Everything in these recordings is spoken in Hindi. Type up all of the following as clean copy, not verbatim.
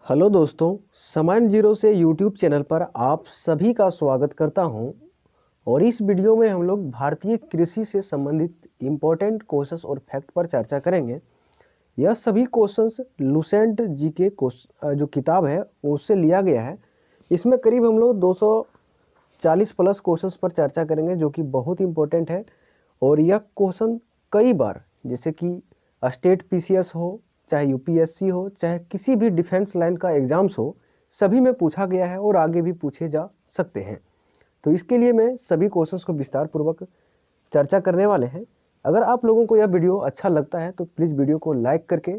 हेलो दोस्तों, समान जीरो से यूट्यूब चैनल पर आप सभी का स्वागत करता हूं। और इस वीडियो में हम लोग भारतीय कृषि से संबंधित इम्पोर्टेंट क्वेश्चंस और फैक्ट पर चर्चा करेंगे। यह सभी क्वेश्चंस लुसेंट जी के जो किताब है उससे लिया गया है। इसमें करीब हम लोग 240 प्लस क्वेश्चंस पर चर्चा करेंगे जो कि बहुत इंपॉर्टेंट है। और यह क्वेश्चन कई बार, जैसे कि स्टेट पीसीएस हो, चाहे यूपीएससी हो, चाहे किसी भी डिफेंस लाइन का एग्जाम्स हो, सभी में पूछा गया है और आगे भी पूछे जा सकते हैं। तो इसके लिए मैं सभी क्वेश्चंस को विस्तार पूर्वक चर्चा करने वाले हैं। अगर आप लोगों को यह वीडियो अच्छा लगता है तो प्लीज़ वीडियो को लाइक करके,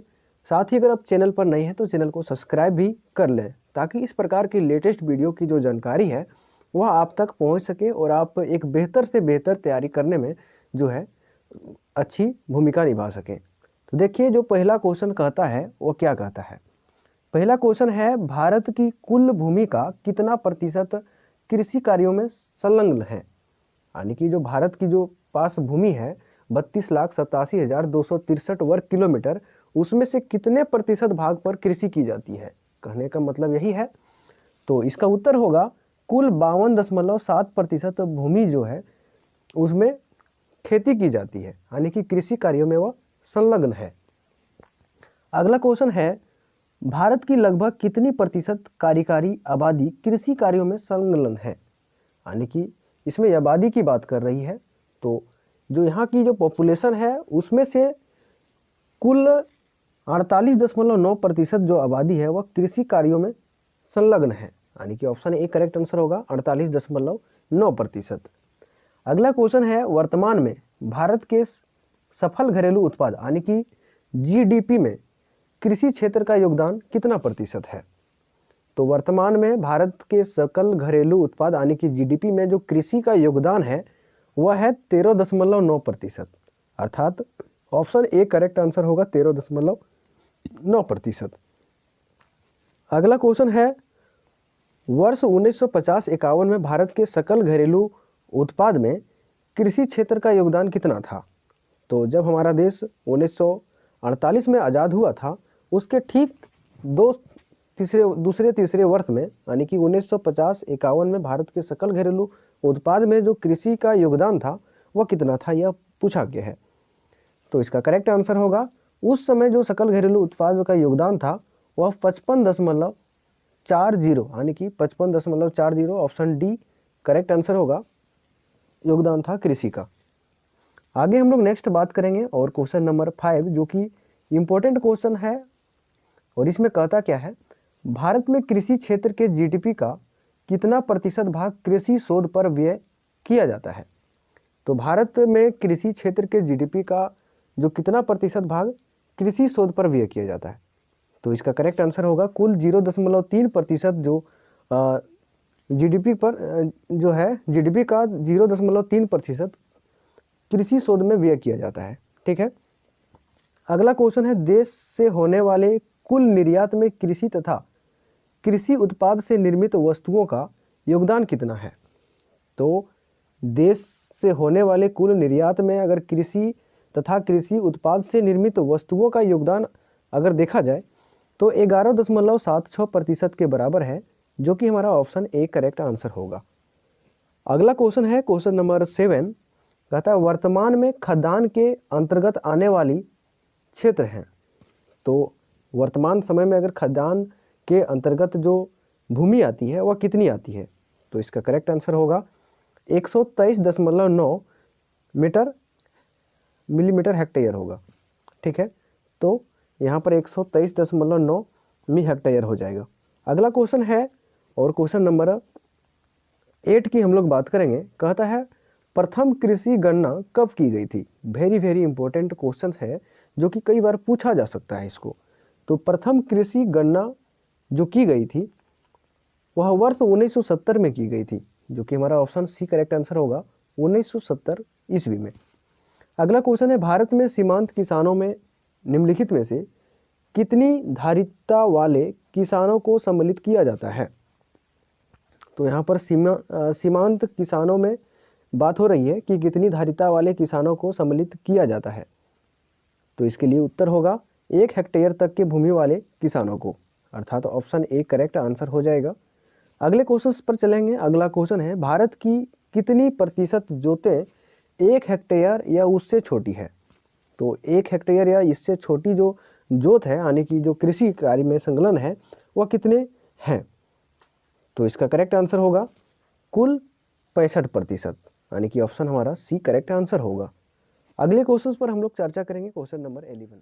साथ ही अगर आप चैनल पर नए हैं तो चैनल को सब्सक्राइब भी कर लें, ताकि इस प्रकार की लेटेस्ट वीडियो की जो जानकारी है वह आप तक पहुंच सके और आप एक बेहतर से बेहतर तैयारी करने में जो है अच्छी भूमिका निभा सकें। तो देखिए, जो पहला क्वेश्चन कहता है वो क्या कहता है। पहला क्वेश्चन है, भारत की कुल भूमि का कितना प्रतिशत कृषि कार्यों में संलग्न है। यानी कि जो भारत की जो पास भूमि है 32,87,263 वर्ग किलोमीटर, उसमें से कितने प्रतिशत भाग पर कृषि की जाती है। कहने का मतलब यही है। तो इसका उत्तर होगा कुल 52.7% भूमि जो है उसमें खेती की जाती है, यानी कि कृषि कार्यों में वह संलग्न है। अगला क्वेश्चन है, भारत की लगभग कितनी प्रतिशत कार्यकारी आबादी कृषि कार्यों में संलग्न है। यानी कि इसमें आबादी की बात कर रही है। तो जो यहाँ की जो पॉपुलेशन है उसमें से कुल 48.9% जो आबादी है वह कृषि कार्यों में संलग्न है। यानी कि ऑप्शन ए करेक्ट आंसर होगा 48.9%। अगला क्वेश्चन है, वर्तमान में भारत के सफल घरेलू उत्पाद यानी कि जीडीपी में कृषि क्षेत्र का योगदान कितना प्रतिशत है। तो वर्तमान में भारत के सकल घरेलू उत्पाद यानी कि जीडीपी में जो कृषि का योगदान है वह है 13.9%। अर्थात ऑप्शन ए करेक्ट आंसर होगा 13.9%। अगला क्वेश्चन है, वर्ष 1950-51 में भारत के सकल घरेलू उत्पाद में कृषि क्षेत्र का योगदान कितना था। तो जब हमारा देश 1948 में आज़ाद हुआ था, उसके ठीक दूसरे तीसरे वर्ष में, यानी कि 1950-51 में भारत के सकल घरेलू उत्पाद में जो कृषि का योगदान था वह कितना था, यह पूछा गया है। तो इसका करेक्ट आंसर होगा, उस समय जो सकल घरेलू उत्पाद का योगदान था वह 55.40 यानी कि 55.40, ऑप्शन डी करेक्ट आंसर होगा, योगदान था कृषि का। आगे हम लोग नेक्स्ट बात करेंगे और क्वेश्चन नंबर 5 जो कि इम्पोर्टेंट क्वेश्चन है। और इसमें कहता क्या है, भारत में कृषि क्षेत्र के जीडीपी का कितना प्रतिशत भाग कृषि शोध पर व्यय किया जाता है। तो भारत में कृषि क्षेत्र के जीडीपी का जो कितना प्रतिशत भाग कृषि शोध पर व्यय किया जाता है। तो इसका करेक्ट आंसर होगा कुल 0.3% जो जीडीपी पर जो है, जीडीपी का 0.3% कृषि शोध में व्यय किया जाता है। ठीक है। अगला क्वेश्चन है, देश से होने वाले कुल निर्यात में कृषि तथा कृषि उत्पाद से निर्मित वस्तुओं का योगदान कितना है। तो देश से होने वाले कुल निर्यात में अगर कृषि तथा कृषि उत्पाद से निर्मित वस्तुओं का योगदान अगर देखा जाए तो 11.76% के बराबर है, जो कि हमारा ऑप्शन ए करेक्ट आंसर होगा। अगला क्वेश्चन है क्वेश्चन नंबर 7, कहता है वर्तमान में खदान के अंतर्गत आने वाली क्षेत्र हैं। तो वर्तमान समय में अगर खदान के अंतर्गत जो भूमि आती है वह कितनी आती है। तो इसका करेक्ट आंसर होगा 123.9 मिलीमीटर हेक्टेयर होगा। ठीक है, तो यहाँ पर 123.9 हेक्टेयर हो जाएगा। अगला क्वेश्चन है और क्वेश्चन नंबर 8 की हम लोग बात करेंगे। कहता है प्रथम कृषि गणना कब की गई थी। वेरी इंपॉर्टेंट क्वेश्चन है जो कि कई बार पूछा जा सकता है इसको। तो प्रथम कृषि गणना जो की गई थी वह वर्ष 1970 में की गई थी, जो कि हमारा ऑप्शन सी करेक्ट आंसर होगा 1970 ईस्वी में। अगला क्वेश्चन है, भारत में सीमांत किसानों में निम्नलिखित में से कितनी धारिता वाले किसानों को सम्मिलित किया जाता है। तो यहाँ पर सीमांत किसानों में बात हो रही है कि कितनी धारिता वाले किसानों को सम्मिलित किया जाता है। तो इसके लिए उत्तर होगा 1 हेक्टेयर तक के भूमि वाले किसानों को, अर्थात ऑप्शन ए करेक्ट आंसर हो जाएगा। अगले क्वेश्चन पर चलेंगे। अगला क्वेश्चन है, भारत की कितनी प्रतिशत जोतें 1 हेक्टेयर या उससे छोटी है? तो 1 हेक्टेयर या इससे छोटी जो जोत है यानी कि जो कृषि कार्य में संलग्न है वह कितने हैं? तो इसका करेक्ट आंसर होगा कुल 65%, यानी कि ऑप्शन हमारा सी करेक्ट आंसर होगा। अगले क्वेश्चन पर हम लोग चर्चा करेंगे। क्वेश्चन नंबर 11,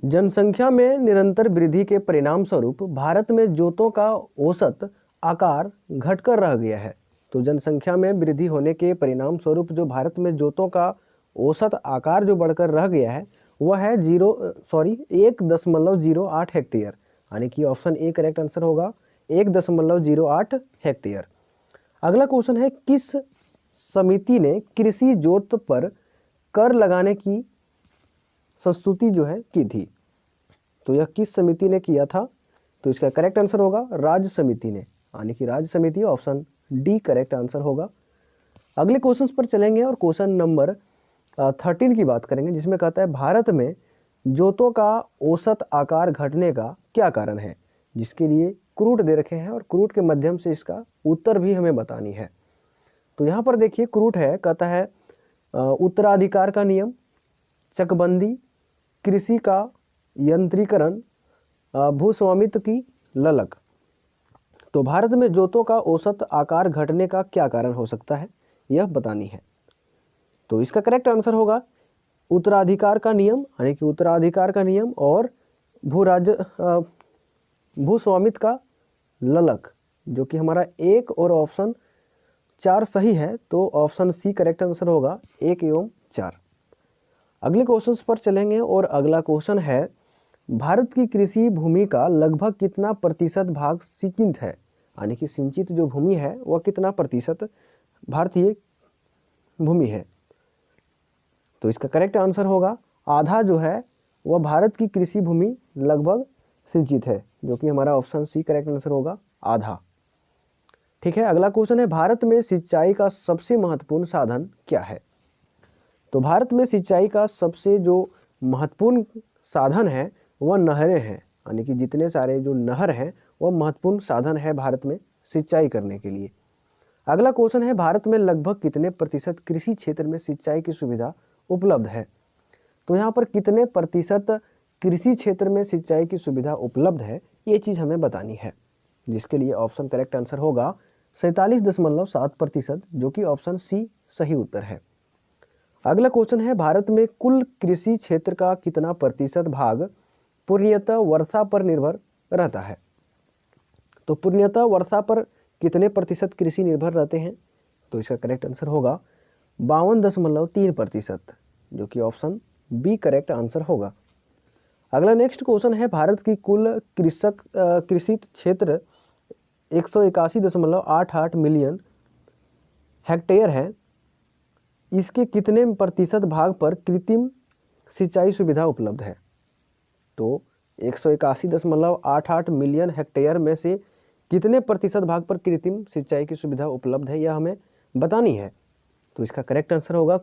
जनसंख्या में निरंतर वृद्धि के परिणाम स्वरूप भारत में जोतों का औसत आकार घटकर रह गया है। तो जनसंख्या में वृद्धि होने के परिणाम स्वरूप जो भारत में जोतों का औसत आकार जो बढ़कर रह गया है वह है 1.08 हेक्टेयर, यानी कि ऑप्शन ए करेक्ट आंसर होगा 1.08 हेक्टेयर। अगला क्वेश्चन है, किस समिति ने कृषि जोत पर कर लगाने की संस्तुति जो है की थी? तो यह किस समिति ने किया था? तो इसका करेक्ट आंसर होगा राज्य समिति ने, यानी कि राज्य समिति, ऑप्शन डी करेक्ट आंसर होगा। अगले क्वेश्चन पर चलेंगे और क्वेश्चन नंबर 13 की बात करेंगे, जिसमें कहता है भारत में जोतों का औसत आकार घटने का क्या कारण है? जिसके लिए क्रूट दे रखे हैं और क्रूट के माध्यम से इसका उत्तर भी हमें बतानी है। तो यहाँ पर देखिए क्रूट है, कहता है उत्तराधिकार का नियम, चकबंदी, कृषि का यंत्रीकरण, भूस्वामित्व की ललक। तो भारत में जोतों का औसत आकार घटने का क्या कारण हो सकता है, यह बतानी है। तो इसका करेक्ट आंसर होगा उत्तराधिकार का नियम, यानी कि उत्तराधिकार का नियम और भूस्वामित्व का ललक, जो कि हमारा 1 और ऑप्शन 4 सही है। तो ऑप्शन सी करेक्ट आंसर होगा 1 एवं 4। अगले क्वेश्चन पर चलेंगे और अगला क्वेश्चन है, भारत की कृषि भूमि का लगभग कितना प्रतिशत भाग सिंचित है? यानी कि सिंचित जो भूमि है वह कितना प्रतिशत भारतीय भूमि है? तो इसका करेक्ट आंसर होगा आधा जो है वह भारत की कृषि भूमि लगभग सिंचित है, जो कि हमारा ऑप्शन सी करेक्ट आंसर होगा आधा। ठीक है, अगला क्वेश्चन है, भारत में सिंचाई का सबसे महत्वपूर्ण साधन क्या है? तो भारत में सिंचाई का सबसे जो महत्वपूर्ण साधन है वह नहरें हैं, यानी कि जितने सारे जो नहर हैं वह महत्वपूर्ण साधन है भारत में सिंचाई करने के लिए। अगला क्वेश्चन है, भारत में लगभग कितने प्रतिशत कृषि क्षेत्र में सिंचाई की सुविधा उपलब्ध है? तो यहाँ पर कितने प्रतिशत कृषि क्षेत्र में सिंचाई की सुविधा उपलब्ध है ये चीज़ हमें बतानी है, जिसके लिए ऑप्शन करेक्ट आंसर होगा 47.7%, जो कि ऑप्शन सी सही उत्तर है। अगला क्वेश्चन है, भारत में कुल कृषि क्षेत्र का कितना प्रतिशत भाग पूर्णतः वर्षा पर निर्भर रहता है? तो पूर्णतः वर्षा पर कितने प्रतिशत कृषि निर्भर रहते हैं? तो इसका करेक्ट आंसर होगा 52.3%, जो कि ऑप्शन बी करेक्ट आंसर होगा। अगला नेक्स्ट क्वेश्चन है, भारत की कुल कृषि क्षेत्र 181.88 मिलियन हेक्टेयर है, इसके कितने प्रतिशत भाग पर कृत्रिम सिंचाई सुविधा उपलब्ध है? तो 181.88 मिलियन हेक्टेयर में से कितने प्रतिशत भाग पर कृत्रिम सिंचाई की सुविधा उपलब्ध है, यह हमें बतानी है। तो इसका करेक्ट आंसर होगा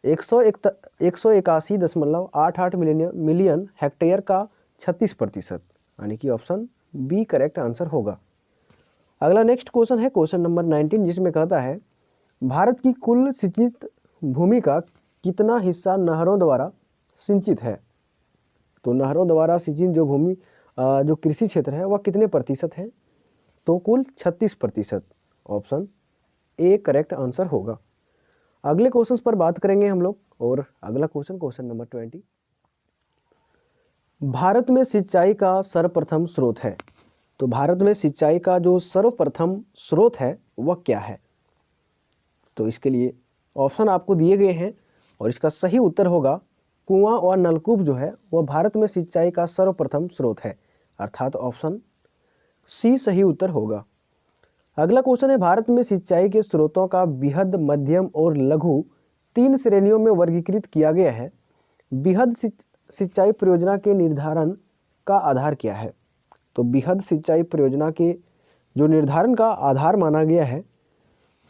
181.88 मिलियन हेक्टेयर का 36%, यानी कि ऑप्शन बी करेक्ट आंसर होगा। अगला नेक्स्ट क्वेश्चन है क्वेश्चन नंबर 19, जिसमें कहता है भारत की कुल सिंचित भूमि का कितना हिस्सा नहरों द्वारा सिंचित है? तो नहरों द्वारा सिंचित जो भूमि जो कृषि क्षेत्र है वह कितने प्रतिशत है? तो कुल 36%, ऑप्शन ए करेक्ट आंसर होगा। अगले क्वेश्चन पर बात करेंगे हम लोग और अगला क्वेश्चन नंबर 20, भारत में सिंचाई का सर्वप्रथम स्रोत है। तो भारत में सिंचाई का जो सर्वप्रथम स्रोत है वह क्या है? तो इसके लिए ऑप्शन आपको दिए गए हैं और इसका सही उत्तर होगा कुआं और नलकूप जो है वह भारत में सिंचाई का सर्वप्रथम स्रोत है, अर्थात ऑप्शन सी सही उत्तर होगा। अगला क्वेश्चन है, भारत में सिंचाई के स्रोतों का बृहद, मध्यम और लघु 3 श्रेणियों में वर्गीकृत किया गया है। बृहद सिंचाई परियोजना के निर्धारण का आधार क्या है? तो बृहद सिंचाई परियोजना के जो निर्धारण का आधार माना गया है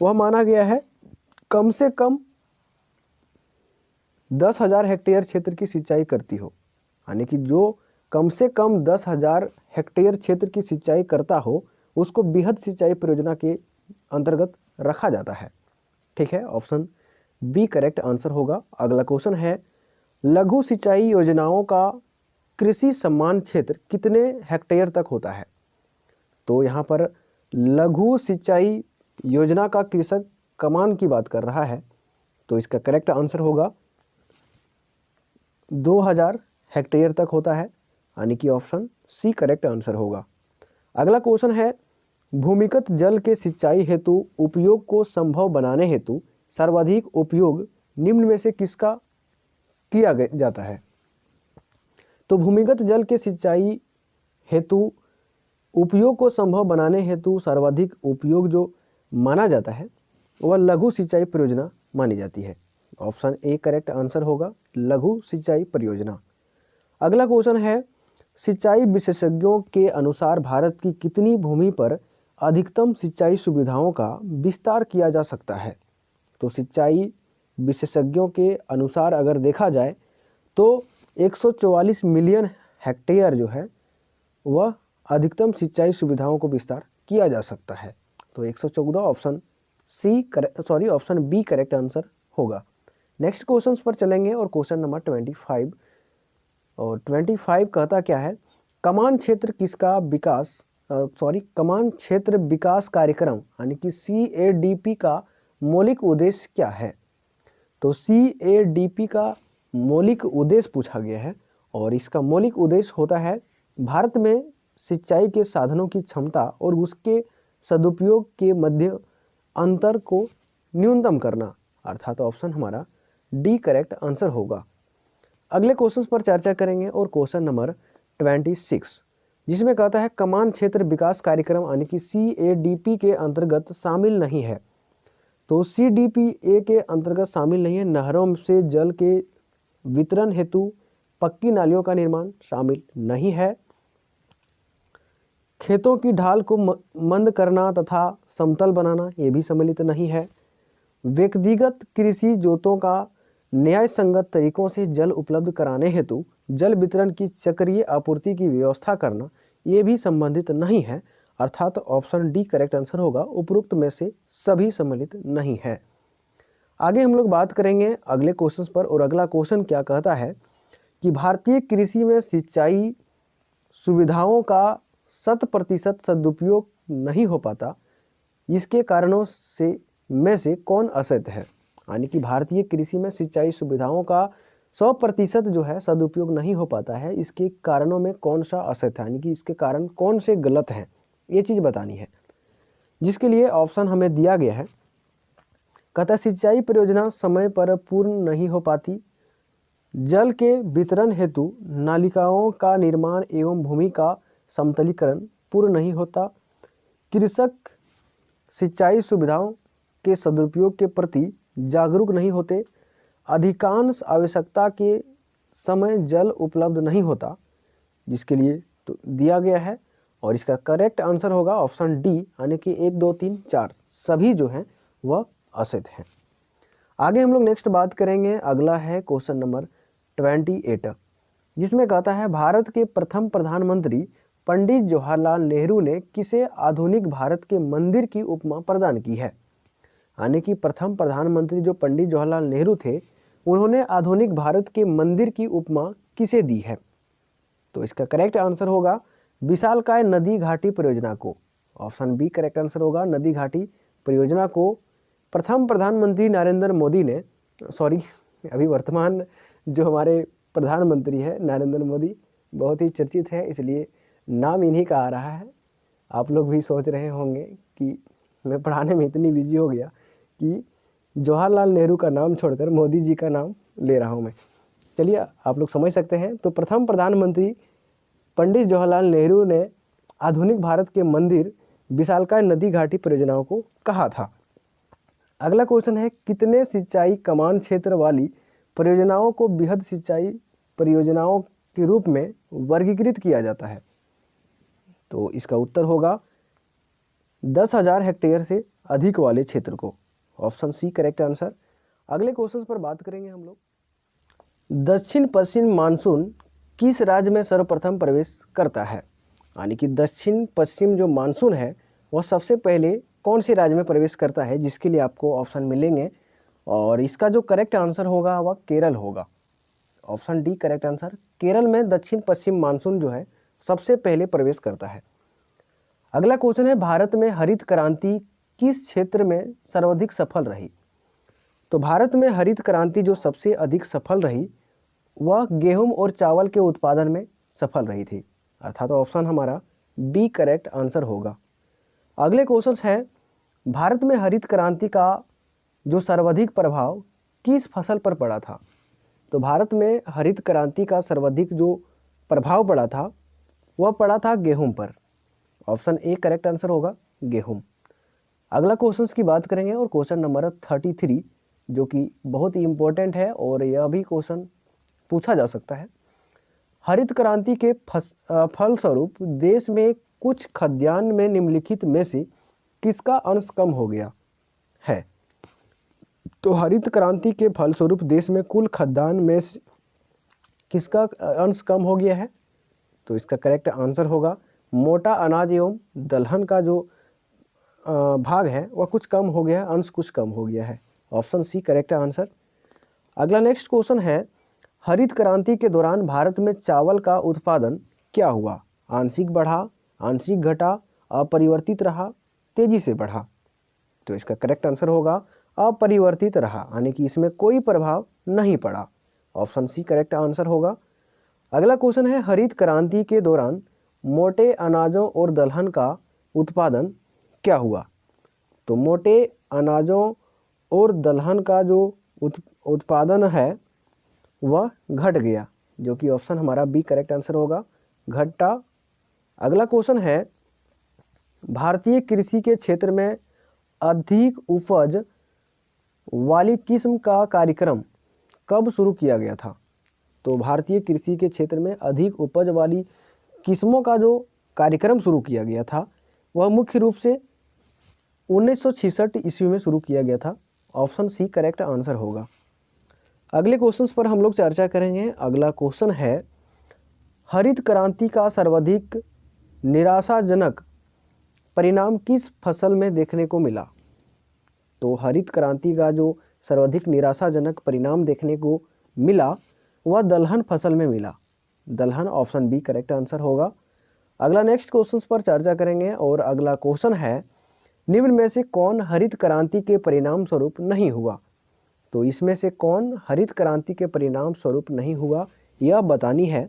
वह माना गया है कम से कम 10,000 हेक्टेयर क्षेत्र की सिंचाई करती हो, यानी कि जो कम से कम 10,000 हेक्टेयर क्षेत्र की सिंचाई करता हो उसको बृहद सिंचाई परियोजना के अंतर्गत रखा जाता है। ठीक है, ऑप्शन बी करेक्ट आंसर होगा। अगला क्वेश्चन है, लघु सिंचाई योजनाओं का कृषि सम्मान क्षेत्र कितने हेक्टेयर तक होता है? तो यहाँ पर लघु सिंचाई योजना का कृषक कमान की बात कर रहा है, तो इसका करेक्ट आंसर होगा 2000 हेक्टेयर तक होता है, यानी कि ऑप्शन सी करेक्ट आंसर होगा। अगला क्वेश्चन है, भूमिगत जल के सिंचाई हेतु उपयोग को संभव बनाने हेतु सर्वाधिक उपयोग निम्न में से किसका किया जाता है? तो भूमिगत जल के सिंचाई हेतु उपयोग को संभव बनाने हेतु सर्वाधिक उपयोग जो माना जाता है वह लघु सिंचाई परियोजना मानी जाती है। ऑप्शन ए करेक्ट आंसर होगा, लघु सिंचाई परियोजना। अगला क्वेश्चन है, सिंचाई विशेषज्ञों के अनुसार भारत की कितनी भूमि पर अधिकतम सिंचाई सुविधाओं का विस्तार किया जा सकता है? तो सिंचाई विशेषज्ञों के अनुसार अगर देखा जाए तो 144 मिलियन हेक्टेयर जो है वह अधिकतम सिंचाई सुविधाओं को विस्तार किया जा सकता है। तो 114 ऑप्शन बी करेक्ट आंसर होगा। नेक्स्ट क्वेश्चंस पर चलेंगे और क्वेश्चन नंबर 25 और 25 कहता क्या है, कमान क्षेत्र किसका विकास कमान क्षेत्र विकास कार्यक्रम यानी कि CADP का मौलिक उद्देश्य क्या है? तो CADP का मौलिक उद्देश्य पूछा गया है और इसका मौलिक उद्देश्य होता है भारत में सिंचाई के साधनों की क्षमता और उसके सदुपयोग के मध्य अंतर को न्यूनतम करना, अर्थात ऑप्शन हमारा डी करेक्ट आंसर होगा। अगले क्वेश्चन पर चर्चा करेंगे और क्वेश्चन नंबर 26 जिसमें कहता है कमान क्षेत्र विकास कार्यक्रम यानी कि CADP के अंतर्गत शामिल नहीं है। तो CDPA के अंतर्गत शामिल नहीं है नहरों से जल के वितरण हेतु पक्की नालियों का निर्माण शामिल नहीं है, खेतों की ढाल को मंद करना तथा समतल बनाना ये भी सम्मिलित नहीं है, व्यक्तिगत कृषि जोतों का न्याय संगत तरीकों से जल उपलब्ध कराने हेतु जल वितरण की चक्रीय आपूर्ति की व्यवस्था करना ये भी संबंधित नहीं है, अर्थात ऑप्शन डी करेक्ट आंसर होगा। उपरोक्त में से सभी सम्मिलित नहीं है। आगे हम लोग बात करेंगे अगले क्वेश्चन पर और अगला क्वेश्चन क्या कहता है कि भारतीय कृषि में सिंचाई सुविधाओं का 100% सदुपयोग नहीं हो पाता, इसके कारणों से कौन असत्य है? यानी कि भारतीय कृषि में सिंचाई सुविधाओं का 100% जो है सदुपयोग नहीं हो पाता है, इसके कारणों में कौन सा असत्य है, यानी कि इसके कारण कौन से गलत हैं, ये चीज़ बतानी है। जिसके लिए ऑप्शन हमें दिया गया है, कहता सिंचाई परियोजना समय पर पूर्ण नहीं हो पाती, जल के वितरण हेतु नालिकाओं का निर्माण एवं भूमि का समतलीकरण पूर्ण नहीं होता, कृषक सिंचाई सुविधाओं के सदुपयोग के प्रति जागरूक नहीं होते, अधिकांश आवश्यकता के समय जल उपलब्ध नहीं होता, जिसके लिए तो दिया गया है और इसका करेक्ट आंसर होगा ऑप्शन डी यानी कि 1 2 3 4 सभी जो हैं वह असत्य हैं। आगे हम लोग नेक्स्ट बात करेंगे, अगला है क्वेश्चन नंबर 28 जिसमें कहता है भारत के प्रथम प्रधानमंत्री पंडित जवाहरलाल नेहरू ने किसे आधुनिक भारत के मंदिर की उपमा प्रदान की है? यानी कि प्रथम प्रधानमंत्री जो पंडित जवाहरलाल नेहरू थे उन्होंने आधुनिक भारत के मंदिर की उपमा किसे दी है? तो इसका करेक्ट आंसर होगा विशालकाय नदी घाटी परियोजना को। ऑप्शन बी करेक्ट आंसर होगा, नदी घाटी परियोजना को प्रथम प्रधानमंत्री नरेंद्र मोदी ने अभी वर्तमान जो हमारे प्रधानमंत्री है नरेंद्र मोदी बहुत ही चर्चित है, इसलिए नाम इन्हीं का आ रहा है। आप लोग भी सोच रहे होंगे कि मैं पढ़ाने में इतनी बिजी हो गया कि जवाहरलाल नेहरू का नाम छोड़कर मोदी जी का नाम ले रहा हूं मैं। चलिए आप लोग समझ सकते हैं। तो प्रथम प्रधानमंत्री पंडित जवाहरलाल नेहरू ने आधुनिक भारत के मंदिर विशालकाय नदी घाटी परियोजनाओं को कहा था। अगला क्वेश्चन है कितने सिंचाई कमान क्षेत्र वाली परियोजनाओं को बृहद सिंचाई परियोजनाओं के रूप में वर्गीकृत किया जाता है? तो इसका उत्तर होगा 10,000 हेक्टेयर से अधिक वाले क्षेत्र को। Option C correct answer. अगले क्वेश्चन पर बात करेंगे हम लोग। दक्षिण पश्चिम मानसून किस राज्य में सर्वप्रथम प्रवेश करता है? यानी कि दक्षिण पश्चिम जो मानसून है वह सबसे पहले कौन से राज्य में प्रवेश करता है, जिसके लिए आपको ऑप्शन मिलेंगे। और इसका जो करेक्ट आंसर होगा वह केरल होगा। Option D correct answer. Kerala में दक्षिण पश्चिम मानसून जो है सबसे पहले प्रवेश करता है। अगला क्वेश्चन है, भारत में हरित क्रांति किस क्षेत्र में सर्वाधिक सफल रही? तो भारत में हरित क्रांति जो सबसे अधिक सफल रही वह गेहूं और चावल के उत्पादन में सफल रही थी, अर्थात ऑप्शन हमारा बी करेक्ट आंसर होगा। अगले क्वेश्चन है, भारत में हरित क्रांति का जो सर्वाधिक प्रभाव किस फसल पर पड़ा था? तो भारत में हरित क्रांति का सर्वाधिक जो प्रभाव पड़ा था वह पड़ा था गेहूं पर। ऑप्शन ए करेक्ट आंसर होगा, गेहूं। अगला क्वेश्चन की बात करेंगे और क्वेश्चन नंबर 33 जो कि बहुत ही इंपॉर्टेंट है और यह भी क्वेश्चन पूछा जा सकता है। हरित क्रांति के फलस्वरूप देश में कुछ खाद्यान्न में निम्नलिखित में से किसका अंश कम हो गया है? तो हरित क्रांति के फलस्वरूप देश में कुल खाद्यान्न में से किसका अंश कम हो गया है? तो इसका करेक्ट आंसर होगा मोटा अनाज एवं दलहन का जो भाग है वह कुछ कम हो गया है, अंश कुछ कम हो गया है। Option C correct answer. अगला नेक्स्ट क्वेश्चन है, हरित क्रांति के दौरान भारत में चावल का उत्पादन क्या हुआ? आंशिक बढ़ा, आंशिक घटा, अपरिवर्तित रहा, तेजी से बढ़ा? तो इसका करेक्ट आंसर होगा अपरिवर्तित रहा, यानी कि इसमें कोई प्रभाव नहीं पड़ा। ऑप्शन सी करेक्ट आंसर होगा। अगला क्वेश्चन है, हरित क्रांति के दौरान मोटे अनाजों और दलहन का उत्पादन क्या हुआ? तो मोटे अनाजों और दलहन का जो उत्पादन है वह घट गया, जो कि ऑप्शन हमारा बी करेक्ट आंसर होगा, घटा। अगला क्वेश्चन है, भारतीय कृषि के क्षेत्र में अधिक उपज वाली किस्म का कार्यक्रम कब शुरू किया गया था? तो भारतीय कृषि के क्षेत्र में अधिक उपज वाली किस्मों का जो कार्यक्रम शुरू किया गया था वह मुख्य रूप से 1966 ईस्वी में शुरू किया गया था। ऑप्शन सी करेक्ट आंसर होगा। अगले क्वेश्चंस पर हम लोग चर्चा करेंगे। अगला क्वेश्चन है, हरित क्रांति का सर्वाधिक निराशाजनक परिणाम किस फसल में देखने को मिला? तो हरित क्रांति का जो सर्वाधिक निराशाजनक परिणाम देखने को मिला वह दलहन फसल में मिला। दलहन ऑप्शन बी करेक्ट आंसर होगा। अगला नेक्स्ट क्वेश्चंस पर चर्चा करेंगे और अगला क्वेश्चन है, निम्न में से कौन हरित क्रांति के परिणाम स्वरूप नहीं हुआ? तो इसमें से कौन हरित क्रांति के परिणाम स्वरूप नहीं हुआ यह बतानी है।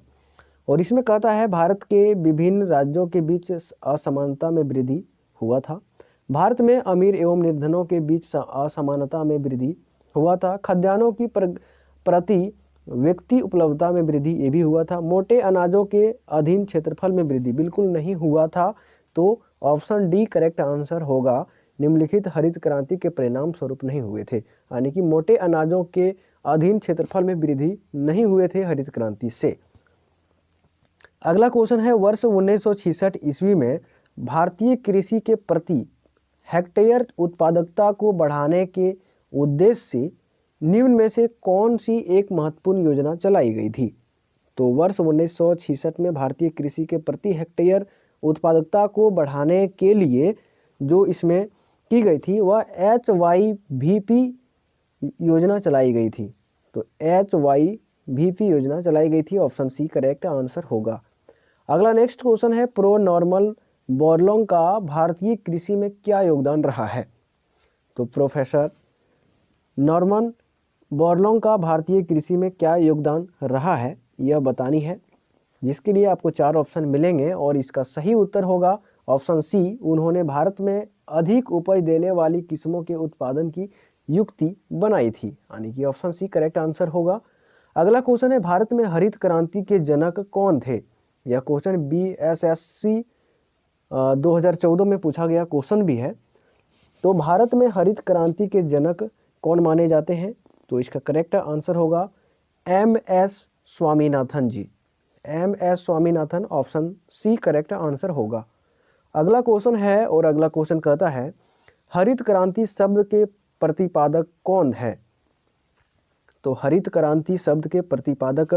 और इसमें कहता है, भारत के विभिन्न राज्यों के बीच असमानता में वृद्धि हुआ था। भारत में अमीर एवं निर्धनों के बीच असमानता में वृद्धि हुआ था। खाद्यान्नों की प्रति व्यक्ति उपलब्धता में वृद्धि ये भी हुआ था। मोटे अनाजों के अधीन क्षेत्रफल में वृद्धि बिल्कुल नहीं हुआ था। तो ऑप्शन डी करेक्ट आंसर होगा, निम्नलिखित हरित क्रांति के परिणाम स्वरूप नहीं हुए थे, यानी कि मोटे अनाजों के अधीन क्षेत्रफल में वृद्धि नहीं हुए थे हरित क्रांति से। अगला क्वेश्चन है, वर्ष 1966 ईस्वी में भारतीय कृषि के प्रति हेक्टेयर उत्पादकता को बढ़ाने के उद्देश्य से निम्न में से कौन सी एक महत्वपूर्ण योजना चलाई गई थी? तो वर्ष 1966 में भारतीय कृषि के प्रति हेक्टेयर उत्पादकता को बढ़ाने के लिए जो इसमें की गई थी वह HYVP योजना चलाई गई थी। तो HYVP योजना चलाई गई थी। ऑप्शन सी करेक्ट आंसर होगा। अगला नेक्स्ट क्वेश्चन है, प्रो नॉर्मन बोरलॉन्ग का भारतीय कृषि में क्या योगदान रहा है? तो प्रोफेसर नॉर्मन बोरलॉन्ग का भारतीय कृषि में क्या योगदान रहा है यह बतानी है, जिसके लिए आपको 4 ऑप्शन मिलेंगे और इसका सही उत्तर होगा ऑप्शन सी। उन्होंने भारत में अधिक उपज देने वाली किस्मों के उत्पादन की युक्ति बनाई थी, यानी कि ऑप्शन सी करेक्ट आंसर होगा। अगला क्वेश्चन है, भारत में हरित क्रांति के जनक कौन थे? यह क्वेश्चन BSSC 2014 में पूछा गया क्वेश्चन भी है। तो भारत में हरित क्रांति के जनक कौन माने जाते हैं? तो इसका करेक्ट आंसर होगा MS Swaminathan ji. MS Swaminathan option C correct answer होगा। अगला क्वेश्चन है और अगला क्वेश्चन कहता है, हरित क्रांति शब्द के प्रतिपादक कौन है? तो हरित क्रांति शब्द के प्रतिपादक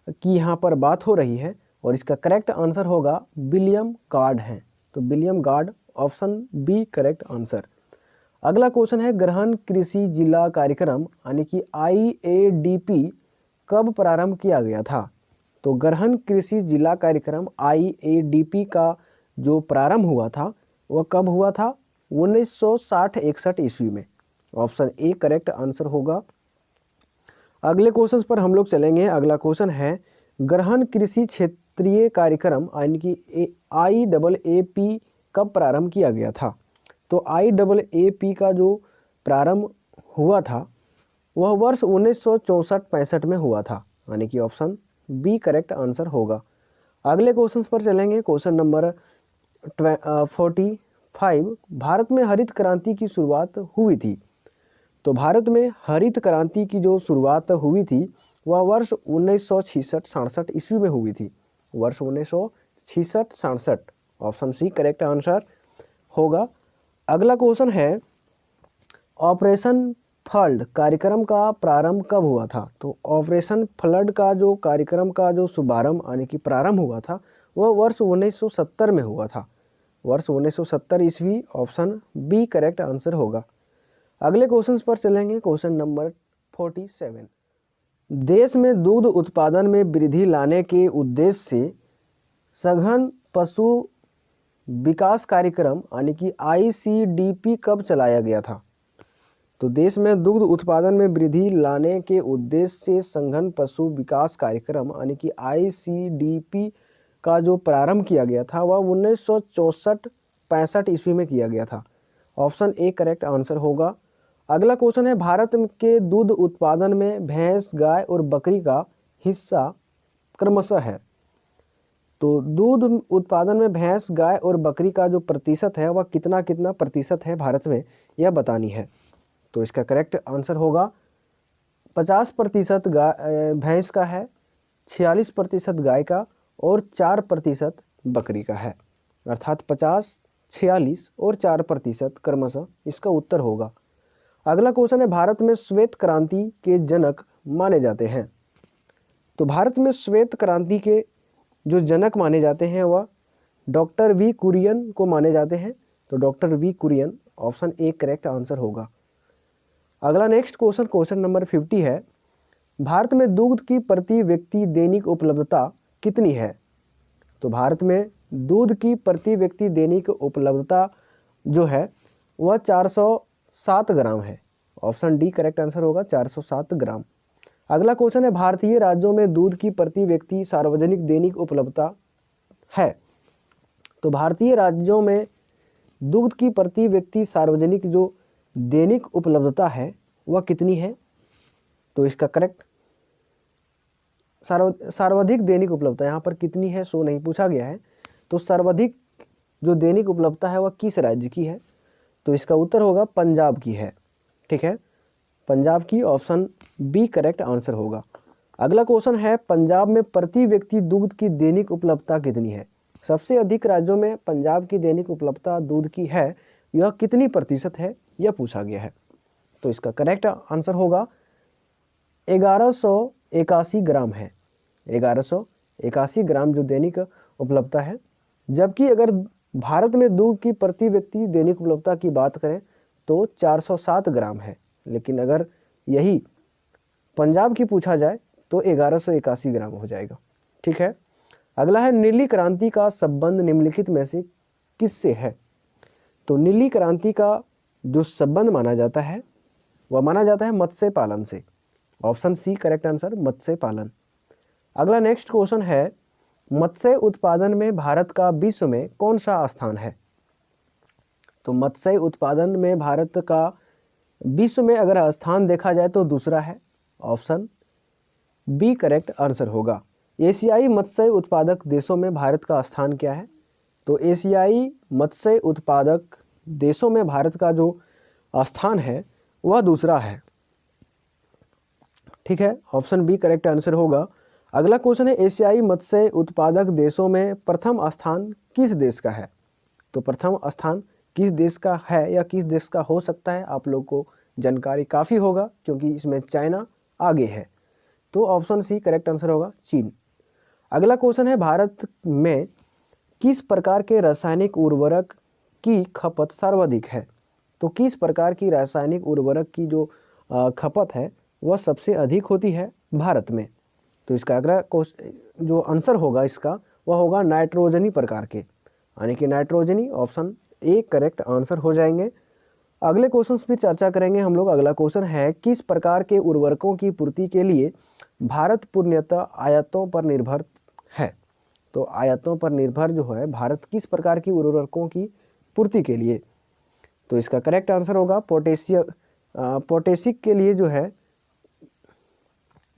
की यहाँ पर बात हो रही है और इसका करेक्ट आंसर होगा विलियम गार्ड है। तो William Gaud option B correct answer. अगला क्वेश्चन है गहन कृषि जिला कार्यक्रम यानी कि IADP कब प्रारंभ किया गया था? तो गहन कृषि जिला कार्यक्रम IADP का जो प्रारंभ हुआ था वह कब हुआ था? 1960-61 ईस्वी में। ऑप्शन ए करेक्ट आंसर होगा। अगले क्वेश्चन पर हम लोग चलेंगे। अगला क्वेश्चन है गहन कृषि क्षेत्रीय कार्यक्रम यानी कि IAAP कब प्रारंभ किया गया था? तो IAAP का जो प्रारंभ हुआ था वह वर्ष 1964-65 में हुआ था, यानी कि ऑप्शन बी करेक्ट आंसर होगा। अगले क्वेश्चन पर चलेंगे। क्वेश्चन नंबर 45, भारत में हरित क्रांति की शुरुआत हुई थी। तो भारत में हरित क्रांति की जो शुरुआत हुई थी वह वर्ष 1966-67 ईस्वी में हुई थी। वर्ष 1966-67 ऑप्शन सी करेक्ट आंसर होगा। अगला क्वेश्चन है ऑपरेशन फ्लड कार्यक्रम का प्रारंभ कब हुआ था? तो ऑपरेशन फ्लड का जो कार्यक्रम का जो शुभारंभ यानी कि प्रारंभ हुआ था वह वर्ष 1970 में हुआ था। वर्ष 1970 ईस्वी। ऑप्शन बी करेक्ट आंसर होगा। अगले क्वेश्चन पर चलेंगे। क्वेश्चन नंबर 47, देश में दुग्ध उत्पादन में वृद्धि लाने के उद्देश्य से सघन पशु विकास कार्यक्रम यानी कि ICDP कब चलाया गया था? तो देश में दुग्ध उत्पादन में वृद्धि लाने के उद्देश्य से सघन पशु विकास कार्यक्रम यानी कि ICDP का जो प्रारंभ किया गया था वह 1964-65 ईस्वी में किया गया था। ऑप्शन ए करेक्ट आंसर होगा। अगला क्वेश्चन है भारत के दूध उत्पादन में भैंस, गाय और बकरी का हिस्सा क्रमशः है। तो दूध उत्पादन में भैंस, गाय और बकरी का जो प्रतिशत है वह कितना कितना प्रतिशत है भारत में, यह बतानी है। तो इसका करेक्ट आंसर होगा 50% भैंस का है, 46% गाय का और 4% बकरी का है। अर्थात 50, 46 और 4% क्रमशः इसका उत्तर होगा। अगला क्वेश्चन है भारत में श्वेत क्रांति के जनक माने जाते हैं। तो भारत में श्वेत क्रांति के जो जनक माने जाते हैं वह डॉक्टर वी कुरियन को माने जाते हैं। तो doctor V Kurien option A correct answer होगा। अगला नेक्स्ट क्वेश्चन, क्वेश्चन नंबर 50 है भारत में दुग्ध की प्रति व्यक्ति दैनिक उपलब्धता कितनी है? तो भारत में दूध की प्रति व्यक्ति दैनिक उपलब्धता जो है वह 407 ग्राम है। ऑप्शन डी करेक्ट आंसर होगा 407 ग्राम। अगला क्वेश्चन है भारतीय राज्यों में दूध की प्रति व्यक्ति सार्वजनिक दैनिक उपलब्धता है। तो भारतीय राज्यों में दूध की प्रति व्यक्ति सार्वजनिक जो दैनिक उपलब्धता है वह कितनी है? तो इसका करेक्ट सर्वाधिक दैनिक उपलब्धता यहाँ पर कितनी है सो नहीं पूछा गया है। तो सर्वाधिक जो दैनिक उपलब्धता है वह किस राज्य की है? तो इसका उत्तर होगा पंजाब की है। ठीक है, पंजाब की। ऑप्शन बी करेक्ट आंसर होगा। अगला क्वेश्चन है पंजाब में प्रति व्यक्ति दूध की दैनिक उपलब्धता कितनी है? सबसे अधिक राज्यों में पंजाब की दैनिक उपलब्धता दूध की है, यह कितनी प्रतिशत है यह पूछा गया है। तो इसका करेक्ट आंसर होगा 1181 ग्राम है। 1181 ग्राम जो दैनिक उपलब्धता है। जबकि अगर भारत में दूध की प्रति व्यक्ति दैनिक उपलब्धता की बात करें तो 407 ग्राम है, लेकिन अगर यही पंजाब की पूछा जाए तो 1181 ग्राम हो जाएगा। ठीक है, अगला है नीली क्रांति का संबंध निम्नलिखित में से किससे है? तो नीली क्रांति का जो संबंध माना जाता है वह माना जाता है मत्स्य पालन से। ऑप्शन सी करेक्ट आंसर मत्स्य पालन। अगला नेक्स्ट क्वेश्चन है मत्स्य उत्पादन में भारत का विश्व में कौन सा स्थान है? तो मत्स्य उत्पादन में भारत का विश्व में अगर स्थान देखा जाए तो दूसरा है। ऑप्शन बी करेक्ट आंसर होगा। एशियाई मत्स्य उत्पादक देशों में भारत का स्थान क्या है? तो एशियाई मत्स्य उत्पादक देशों में भारत का जो स्थान है वह दूसरा है। ठीक है, ऑप्शन बी करेक्ट आंसर होगा। अगला क्वेश्चन है एशियाई मत्स्य उत्पादक देशों में प्रथम स्थान किस देश का है? तो प्रथम स्थान किस देश का है या किस देश का हो सकता है, आप लोग को जानकारी काफ़ी होगा क्योंकि इसमें चाइना आगे है। तो ऑप्शन सी करेक्ट आंसर होगा चीन। अगला क्वेश्चन है भारत में किस प्रकार के रासायनिक उर्वरक की खपत सर्वाधिक है। तो किस प्रकार की रासायनिक उर्वरक की जो खपत है वह सबसे अधिक होती है भारत में। तो इसका अगला जो आंसर होगा इसका वह होगा नाइट्रोजनी प्रकार के, यानी कि नाइट्रोजनी, ऑप्शन ए करेक्ट आंसर हो जाएंगे। अगले क्वेश्चंस पे चर्चा करेंगे हम लोग। अगला क्वेश्चन है किस प्रकार के उर्वरकों की पूर्ति के लिए भारत पूर्णतः आयातों पर निर्भर है। तो आयातों पर निर्भर जो है भारत किस प्रकार की उर्वरकों की पूर्ति के लिए, तो इसका करेक्ट आंसर होगा पोटेशिक के लिए जो है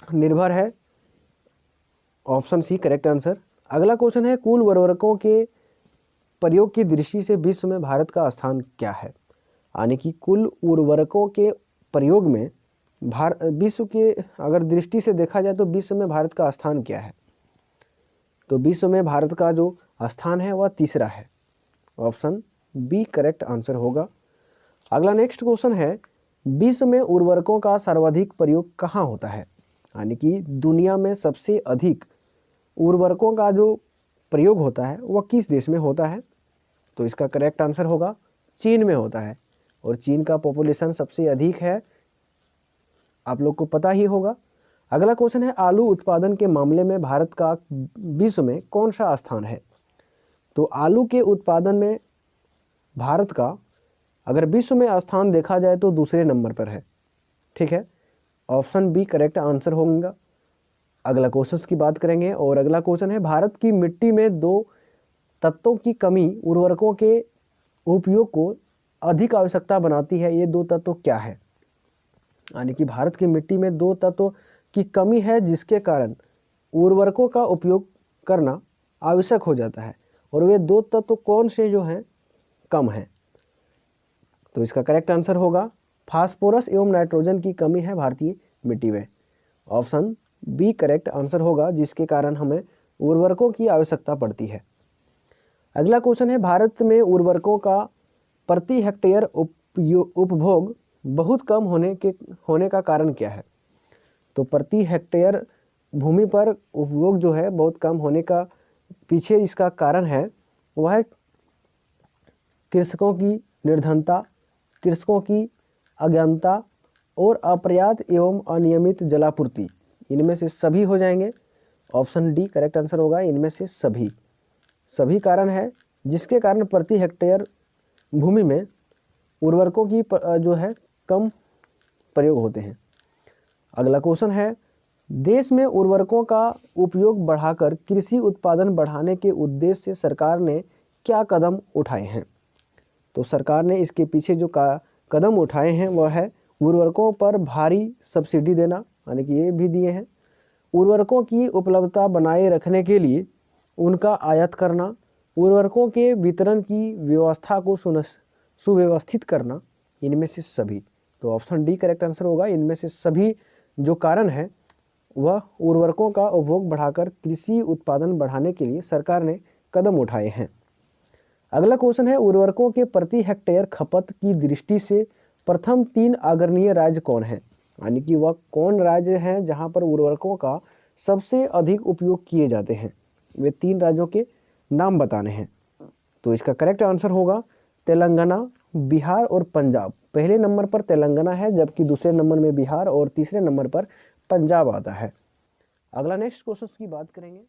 निर्भर है, ऑप्शन सी करेक्ट आंसर। अगला क्वेश्चन है कुल उर्वरकों के प्रयोग की दृष्टि से विश्व में भारत का स्थान क्या है। यानी कि कुल उर्वरकों के प्रयोग में विश्व के अगर दृष्टि से देखा जाए तो विश्व में भारत का स्थान क्या है। तो विश्व में भारत का जो स्थान है वह तीसरा है, ऑप्शन बी करेक्ट आंसर होगा। अगला नेक्स्ट क्वेश्चन है विश्व में उर्वरकों का सर्वाधिक प्रयोग कहाँ होता है। यानी कि दुनिया में सबसे अधिक उर्वरकों का जो प्रयोग होता है वह किस देश में होता है। तो इसका करेक्ट आंसर होगा चीन में होता है, और चीन का पॉपुलेशन सबसे अधिक है, आप लोग को पता ही होगा। अगला क्वेश्चन है आलू उत्पादन के मामले में भारत का विश्व में कौन सा स्थान है। तो आलू के उत्पादन में भारत का अगर विश्व में स्थान देखा जाए तो दूसरे नंबर पर है, ठीक है, ऑप्शन बी करेक्ट आंसर होगा। अगला क्वेश्चन की बात करेंगे, और अगला क्वेश्चन है भारत की मिट्टी में दो तत्वों की कमी उर्वरकों के उपयोग को अधिक आवश्यकता बनाती है, ये दो तत्व क्या है। यानी कि भारत की मिट्टी में दो तत्वों की कमी है जिसके कारण उर्वरकों का उपयोग करना आवश्यक हो जाता है, और वे दो तत्व कौन से जो हैं कम हैं। तो इसका करेक्ट आंसर होगा फास्फोरस एवं नाइट्रोजन की कमी है भारतीय मिट्टी में, ऑप्शन बी करेक्ट आंसर होगा, जिसके कारण हमें उर्वरकों की आवश्यकता पड़ती है। अगला क्वेश्चन है भारत में उर्वरकों का प्रति हेक्टेयर उपभोग बहुत कम होने का कारण क्या है। तो प्रति हेक्टेयर भूमि पर उपभोग जो है बहुत कम होने का पीछे इसका कारण है वह है कृषकों की निर्धनता, कृषकों की अज्ञानता और अपर्याप्त एवं अनियमित जलापूर्ति, इनमें से सभी हो जाएंगे, ऑप्शन डी करेक्ट आंसर होगा। इनमें से सभी कारण है जिसके कारण प्रति हेक्टेयर भूमि में उर्वरकों की जो है कम प्रयोग होते हैं। अगला क्वेश्चन है देश में उर्वरकों का उपयोग बढ़ाकर कृषि उत्पादन बढ़ाने के उद्देश्य से सरकार ने क्या कदम उठाए हैं। तो सरकार ने इसके पीछे जो कदम उठाए हैं वह है उर्वरकों पर भारी सब्सिडी देना, यानी कि ये भी दिए हैं, उर्वरकों की उपलब्धता बनाए रखने के लिए उनका आयात करना, उर्वरकों के वितरण की व्यवस्था को सुव्यवस्थित करना, इनमें से सभी। तो ऑप्शन डी करेक्ट आंसर होगा। इनमें से सभी जो कारण है वह उर्वरकों का उपभोग बढ़ाकर कृषि उत्पादन बढ़ाने के लिए सरकार ने कदम उठाए हैं। अगला क्वेश्चन है उर्वरकों के प्रति हेक्टेयर खपत की दृष्टि से प्रथम 3 अग्रणीय राज्य कौन है। यानी कि वह कौन राज्य हैं जहां पर उर्वरकों का सबसे अधिक उपयोग किए जाते हैं, वे 3 राज्यों के नाम बताने हैं। तो इसका करेक्ट आंसर होगा तेलंगाना, बिहार और पंजाब। पहले नंबर पर तेलंगाना है, जबकि दूसरे नंबर में बिहार और तीसरे नंबर पर पंजाब आता है। अगला नेक्स्ट क्वेश्चन की बात करेंगे,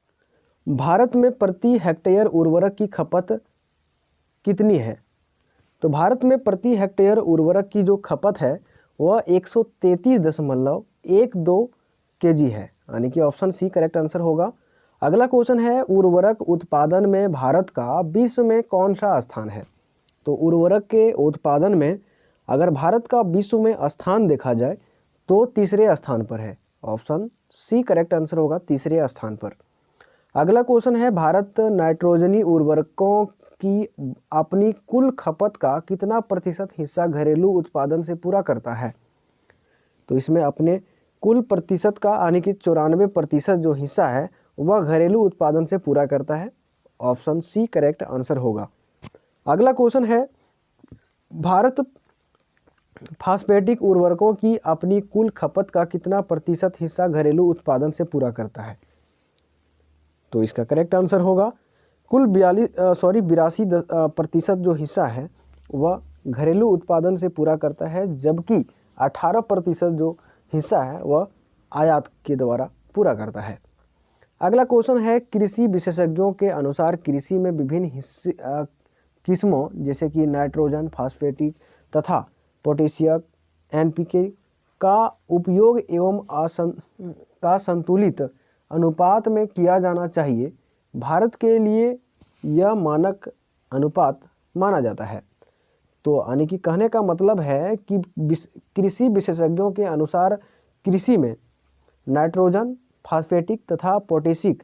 भारत में प्रति हेक्टेयर उर्वरक की खपत कितनी है। तो भारत में प्रति हेक्टेयर उर्वरक की जो खपत है वह 133.12 kg है, यानी कि ऑप्शन सी करेक्ट आंसर होगा। अगला क्वेश्चन है उर्वरक उत्पादन में भारत का विश्व में कौन सा स्थान है। तो उर्वरक के उत्पादन में अगर भारत का विश्व में स्थान देखा जाए तो तीसरे स्थान पर है, ऑप्शन सी करेक्ट आंसर होगा, तीसरे स्थान पर। अगला क्वेश्चन है भारत नाइट्रोजनी उर्वरकों की अपनी कुल खपत का कितना प्रतिशत हिस्सा घरेलू उत्पादन से पूरा करता है। तो इसमें अपने कुल प्रतिशत का यानी कि 94% जो हिस्सा है वह घरेलू उत्पादन से पूरा करता है, ऑप्शन सी करेक्ट आंसर होगा। अगला क्वेश्चन है भारत फास्फेटिक उर्वरकों की अपनी कुल खपत का कितना प्रतिशत हिस्सा घरेलू उत्पादन से पूरा करता है? तो इसका करेक्ट आंसर होगा कुल 82% जो हिस्सा है वह घरेलू उत्पादन से पूरा करता है, जबकि 18% जो हिस्सा है वह आयात के द्वारा पूरा करता है। अगला क्वेश्चन है, कृषि विशेषज्ञों के अनुसार कृषि में विभिन्न किस्मों जैसे कि नाइट्रोजन, फास्फेटिक तथा पोटेशियम, एनपीके का उपयोग एवं का संतुलित अनुपात में किया जाना चाहिए। भारत के लिए यह मानक अनुपात माना जाता है। तो यानी कि कहने का मतलब है कि कृषि विशेषज्ञों के अनुसार कृषि में नाइट्रोजन, फास्फेटिक तथा पोटेशियम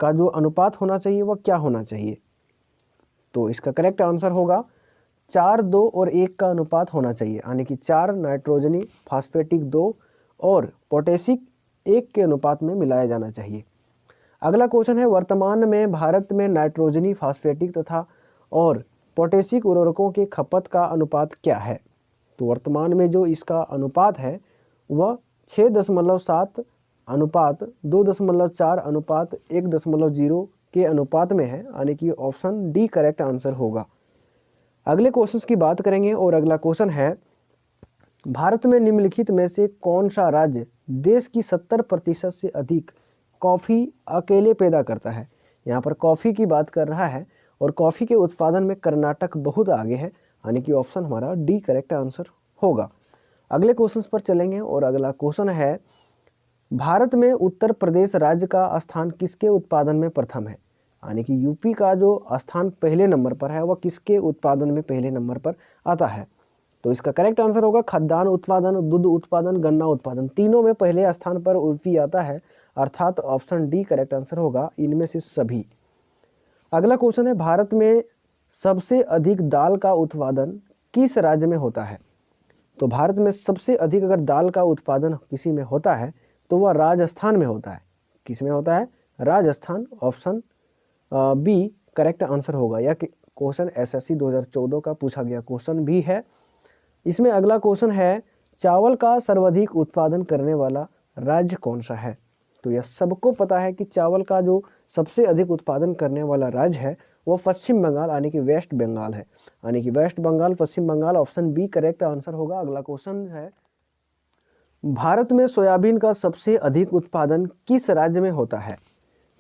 का जो अनुपात होना चाहिए वह क्या होना चाहिए? तो इसका करेक्ट आंसर होगा 4, 2 और 1 का अनुपात होना चाहिए, यानी कि 4 नाइट्रोजनी, फास्फेटिक 2 और पोटेशियम 1 के अनुपात में मिलाया जाना चाहिए। अगला क्वेश्चन है, वर्तमान में भारत में नाइट्रोजनी, फास्फेटिक तथा और पोटेशियम उर्वरकों के खपत का अनुपात क्या है? तो वर्तमान में जो इसका अनुपात है वह 6.7 अनुपात 2.4 अनुपात 1.0 के अनुपात में है, यानी कि ऑप्शन डी करेक्ट आंसर होगा। अगले क्वेश्चन की बात करेंगे और अगला क्वेश्चन है, भारत में निम्नलिखित में से कौन सा राज्य देश की 70% से अधिक कॉफ़ी अकेले पैदा करता है? यहाँ पर कॉफ़ी की बात कर रहा है और कॉफ़ी के उत्पादन में कर्नाटक बहुत आगे है, यानी कि ऑप्शन हमारा डी करेक्ट आंसर होगा। अगले क्वेश्चन पर चलेंगे और अगला क्वेश्चन है, भारत में उत्तर प्रदेश राज्य का स्थान किसके उत्पादन में प्रथम है? यानी कि यूपी का जो स्थान पहले नंबर पर है वह किसके उत्पादन में पहले नंबर पर आता है? तो इसका करेक्ट आंसर होगा खाद्यान्न उत्पादन, दूध उत्पादन, गन्ना उत्पादन, तीनों में पहले स्थान पर यूपी आता है, अर्थात ऑप्शन डी करेक्ट आंसर होगा इनमें से सभी। अगला क्वेश्चन है, भारत में सबसे अधिक दाल का उत्पादन किस राज्य में होता है? तो भारत में सबसे अधिक अगर दाल का उत्पादन किसी में होता है तो वह राजस्थान में होता है। किस में होता है? Rajasthan, option B correct answer होगा। यह क्वेश्चन एसएससी 2014 का पूछा गया क्वेश्चन भी है। इसमें अगला क्वेश्चन है, चावल का सर्वाधिक उत्पादन करने वाला राज्य कौन सा है? तो यह सबको पता है कि चावल का जो सबसे अधिक उत्पादन करने वाला राज्य है वो पश्चिम बंगाल यानी कि वेस्ट बंगाल है, यानी कि West Bengal, Paschim Bengal, option B correct answer होगा। अगला क्वेश्चन है, भारत में सोयाबीन का सबसे अधिक उत्पादन किस राज्य में होता है?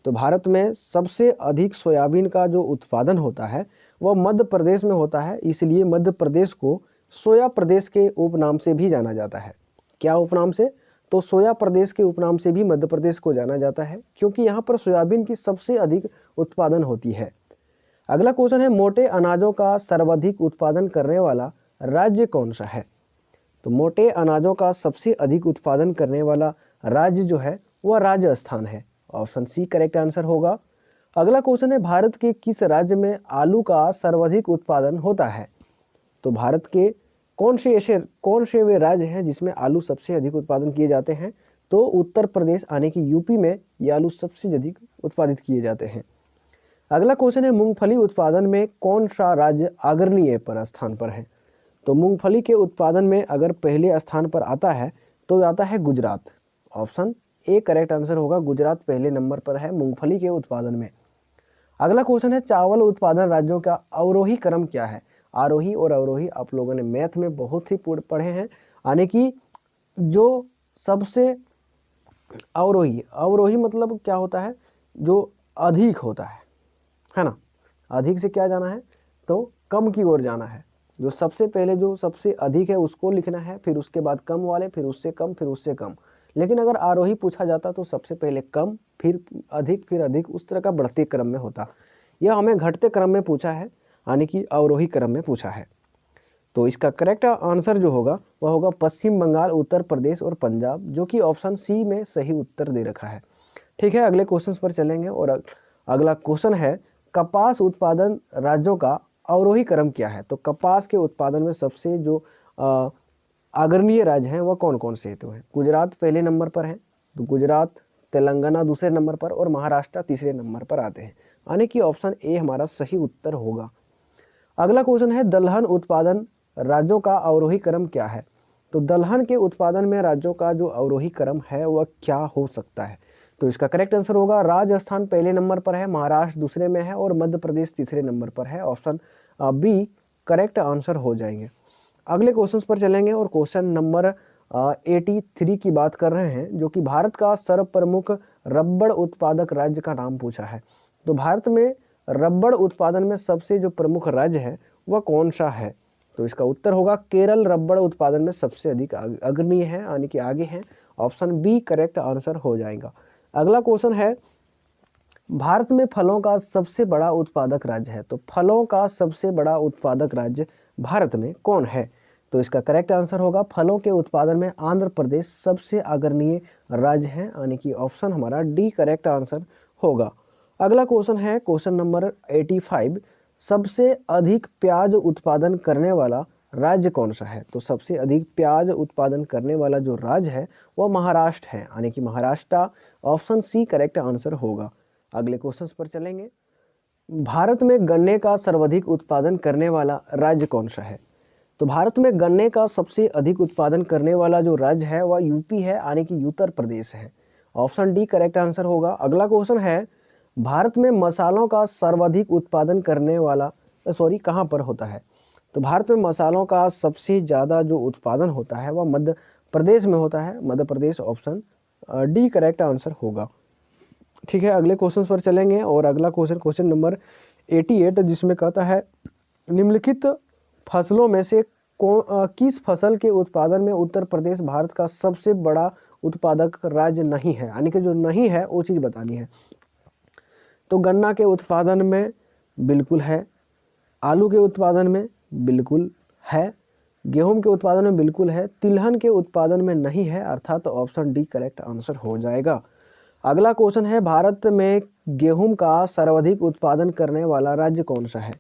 तो भारत में सबसे अधिक सोयाबीन का जो उत्पादन होता है वह मध्य प्रदेश में होता है, इसलिए मध्य प्रदेश को सोया प्रदेश के उपनाम से भी जाना जाता है। क्या उपनाम से? तो सोया प्रदेश के उपनाम से भी मध्य प्रदेश को जाना जाता है, क्योंकि यहाँ पर सोयाबीन की सबसे अधिक उत्पादन होती है। अगला क्वेश्चन है, मोटे अनाजों का सर्वाधिक उत्पादन करने वाला राज्य कौन सा है? तो मोटे अनाजों का सबसे अधिक उत्पादन करने वाला राज्य जो है वह राजस्थान है, ऑप्शन सी करेक्ट आंसर होगा। अगला क्वेश्चन है, भारत के किस राज्य में आलू का सर्वाधिक उत्पादन होता है? तो भारत के कौन से वे राज्य हैं जिसमें आलू सबसे अधिक उत्पादन किए जाते हैं? तो उत्तर प्रदेश यानी कि यूपी में ये आलू सबसे अधिक उत्पादित किए जाते हैं। अगला क्वेश्चन है, मूंगफली उत्पादन में कौन सा राज्य अग्रणीय पर स्थान पर है? तो मूंगफली के उत्पादन में अगर पहले स्थान पर आता है तो आता है Gujarat, option A correct answer होगा। गुजरात पहले नंबर पर है मूंगफली के उत्पादन में। अगला क्वेश्चन है, चावल उत्पादन राज्यों का अवरोही क्रम क्या है? आरोही और अवरोही आप लोगों ने मैथ में बहुत ही पढ़े हैं, यानी कि जो सबसे अवरोही मतलब क्या होता है? जो अधिक होता है ना। अधिक से क्या जाना है? तो कम की ओर जाना है। जो सबसे पहले जो सबसे अधिक है उसको लिखना है, फिर उसके बाद कम वाले, फिर उससे कम, फिर उससे कम। लेकिन अगर आरोही पूछा जाता तो सबसे पहले कम, फिर अधिक, उस तरह का बढ़ते क्रम में होता। यह हमें घटते क्रम में पूछा है, यानी कि अवरोही क्रम में पूछा है। तो इसका करेक्ट आंसर जो होगा वह होगा पश्चिम बंगाल, उत्तर प्रदेश और पंजाब, जो कि ऑप्शन सी में सही उत्तर दे रखा है। ठीक है, अगले क्वेश्चन पर चलेंगे और अगला क्वेश्चन है, कपास उत्पादन राज्यों का अवरोही क्रम क्या है? तो कपास के उत्पादन में सबसे जो अग्रणीय राज्य हैं वह कौन कौन से तो हैं? गुजरात पहले नंबर पर है, तो गुजरात, तेलंगाना दूसरे नंबर पर और महाराष्ट्र तीसरे नंबर पर आते हैं, यानी कि ऑप्शन ए हमारा सही उत्तर होगा। अगला क्वेश्चन है, दलहन उत्पादन राज्यों का अवरोही क्रम क्या है? तो दलहन के उत्पादन में राज्यों का जो अवरोही क्रम है वह क्या हो सकता है? तो इसका करेक्ट आंसर होगा राजस्थान पहले नंबर पर है, महाराष्ट्र दूसरे में है और मध्य प्रदेश तीसरे नंबर पर है। ऑप्शन बी करेक्ट आंसर हो जाएंगे। अगले क्वेश्चन पर चलेंगे और क्वेश्चन नंबर 83 की बात कर रहे हैं, जो कि भारत का सर्व प्रमुख रबड़ उत्पादक राज्य का नाम पूछा है। तो भारत में रबड़ उत्पादन में सबसे जो प्रमुख राज्य है वह कौन सा है? तो इसका उत्तर होगा केरल रबड़ उत्पादन में सबसे अधिक अग्रणी है, यानी कि आगे है। ऑप्शन बी करेक्ट आंसर हो जाएगा। अगला क्वेश्चन है, भारत में फलों का सबसे बड़ा उत्पादक राज्य है। तो फलों का सबसे बड़ा उत्पादक राज्य भारत में कौन है? तो इसका करेक्ट आंसर होगा फलों के उत्पादन में आंध्र प्रदेश सबसे अग्रणी राज्य है, यानी कि ऑप्शन हमारा डी करेक्ट आंसर होगा। अगला क्वेश्चन है क्वेश्चन नंबर 85, सबसे अधिक प्याज उत्पादन करने वाला राज्य कौन सा है? तो सबसे अधिक प्याज उत्पादन करने वाला जो राज्य है वह महाराष्ट्र है, यानी कि Maharashtra. Option C correct answer होगा। अगले क्वेश्चन पर चलेंगे, भारत में गन्ने का सर्वाधिक उत्पादन करने वाला राज्य कौन सा है? तो भारत में गन्ने का सबसे अधिक उत्पादन करने वाला जो राज्य है वह यूपी है, यानी कि उत्तर प्रदेश है। ऑप्शन डी करेक्ट आंसर होगा। अगला क्वेश्चन है, भारत में मसालों का सर्वाधिक उत्पादन करने वाला कहाँ पर होता है? तो भारत में मसालों का सबसे ज़्यादा जो उत्पादन होता है वह मध्य प्रदेश में होता है, Madhya Pradesh. Option D correct answer होगा। ठीक है, अगले क्वेश्चन पर चलेंगे और अगला क्वेश्चन नंबर 88, जिसमें कहता है निम्नलिखित फसलों में से किस फसल के उत्पादन में उत्तर प्रदेश भारत का सबसे बड़ा उत्पादक राज्य नहीं है, यानी कि जो नहीं है वो चीज़ बतानी है। तो गन्ना के उत्पादन में बिल्कुल है, आलू के उत्पादन में बिल्कुल है, गेहूं के उत्पादन में बिल्कुल है, तिलहन के उत्पादन में नहीं है, अर्थात ऑप्शन डी करेक्ट आंसर हो जाएगा। अगला क्वेश्चन है, भारत में गेहूं का सर्वाधिक उत्पादन करने वाला राज्य कौन सा है?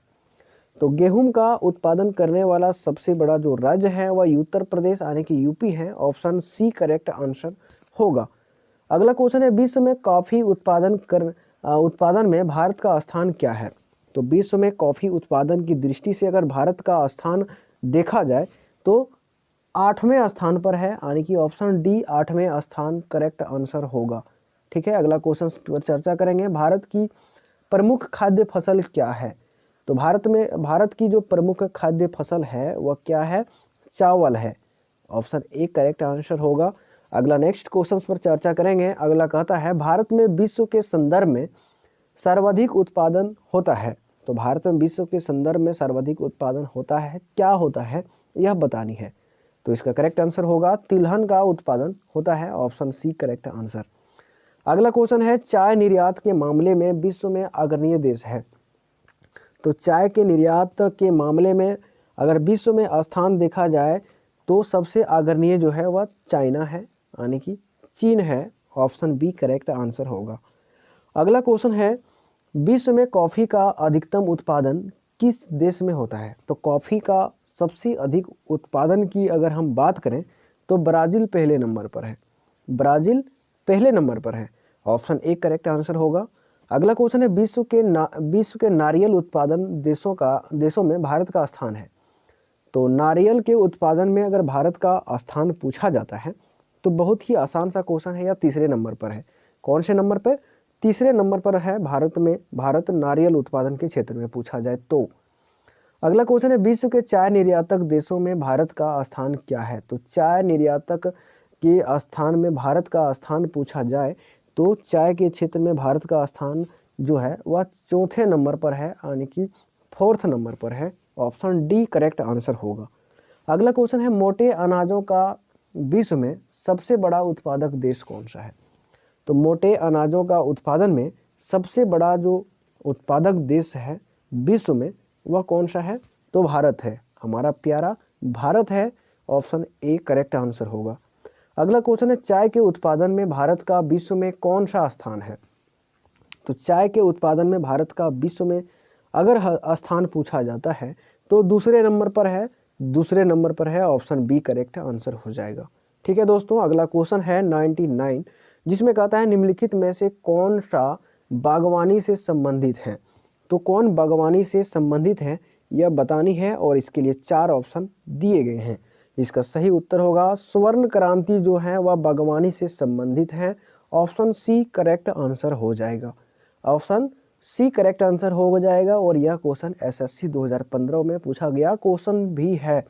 तो गेहूं का उत्पादन करने वाला सबसे बड़ा जो राज्य है वह उत्तर प्रदेश, यानी कि यूपी है। ऑप्शन सी करेक्ट आंसर होगा। अगला क्वेश्चन है, विश्व में कॉफी उत्पादन में भारत का स्थान क्या है? तो विश्व में कॉफी उत्पादन की दृष्टि से अगर भारत का स्थान देखा जाए तो 8वें स्थान पर है, यानी कि ऑप्शन डी 8वें स्थान करेक्ट आंसर होगा। ठीक है, अगला क्वेश्चन पर चर्चा करेंगे, भारत की प्रमुख खाद्य फसल क्या है? तो भारत की जो प्रमुख खाद्य फसल है वह क्या है? चावल है। ऑप्शन ए करेक्ट आंसर होगा। अगला नेक्स्ट क्वेश्चन पर चर्चा करेंगे। अगला कहता है, भारत में विश्व के संदर्भ में सर्वाधिक उत्पादन होता है। तो भारत में विश्व के संदर्भ में सर्वाधिक उत्पादन होता है, क्या होता है यह बतानी है। तो इसका करेक्ट आंसर होगा तिलहन का उत्पादन होता है। Option C correct answer. अगला क्वेश्चन है, चाय निर्यात के मामले में विश्व में अग्रणी देश है। तो चाय के निर्यात के मामले में अगर विश्व में स्थान देखा जाए तो सबसे अग्रणी जो है वह चाइना है, यानी कि चीन है। ऑप्शन बी करेक्ट आंसर होगा। अगला क्वेश्चन है, विश्व में कॉफ़ी का अधिकतम उत्पादन किस देश में होता है? तो कॉफ़ी का सबसे अधिक उत्पादन की अगर हम बात करें तो ब्राज़ील पहले नंबर पर है, ब्राज़ील पहले नंबर पर है। ऑप्शन ए करेक्ट आंसर होगा। अगला क्वेश्चन है, विश्व के नारियल उत्पादन देशों में भारत का स्थान है। तो नारियल के उत्पादन में अगर भारत का स्थान पूछा जाता है तो बहुत ही आसान सा क्वेश्चन है, या तीसरे नंबर पर है। कौन से नंबर पर? तीसरे नंबर पर है भारत नारियल उत्पादन के क्षेत्र में पूछा जाए तो। अगला क्वेश्चन है, विश्व के चाय निर्यातक देशों में भारत का स्थान क्या है? तो चाय निर्यातक के स्थान में भारत का स्थान पूछा जाए तो चाय के क्षेत्र में भारत का स्थान जो है वह चौथे नंबर पर है, यानी कि 4th नंबर पर है। ऑप्शन डी करेक्ट आंसर होगा। अगला क्वेश्चन है, मोटे अनाजों का विश्व में सबसे बड़ा उत्पादक देश कौन सा है? तो मोटे अनाजों का उत्पादन में सबसे बड़ा जो उत्पादक देश है विश्व में वह कौन सा है? तो भारत है, हमारा प्यारा भारत है। ऑप्शन ए करेक्ट आंसर होगा। अगला क्वेश्चन है, चाय के उत्पादन में भारत का विश्व में कौन सा स्थान है? तो चाय के उत्पादन में भारत का विश्व में अगर स्थान पूछा जाता है तो दूसरे नंबर पर है। ऑप्शन बी करेक्ट आंसर हो जाएगा। ठीक है दोस्तों, अगला क्वेश्चन है 99, जिसमें कहता है निम्नलिखित में से कौन सा बागवानी से संबंधित है? तो कौन बागवानी से संबंधित है यह बतानी है और इसके लिए 4 ऑप्शन दिए गए हैं। इसका सही उत्तर होगा स्वर्ण क्रांति जो है वह बागवानी से संबंधित है। ऑप्शन सी करेक्ट आंसर हो जाएगा। ऑप्शन सी करेक्ट आंसर हो जाएगा और यह क्वेश्चन एसएससी 2015 में पूछा गया क्वेश्चन भी है।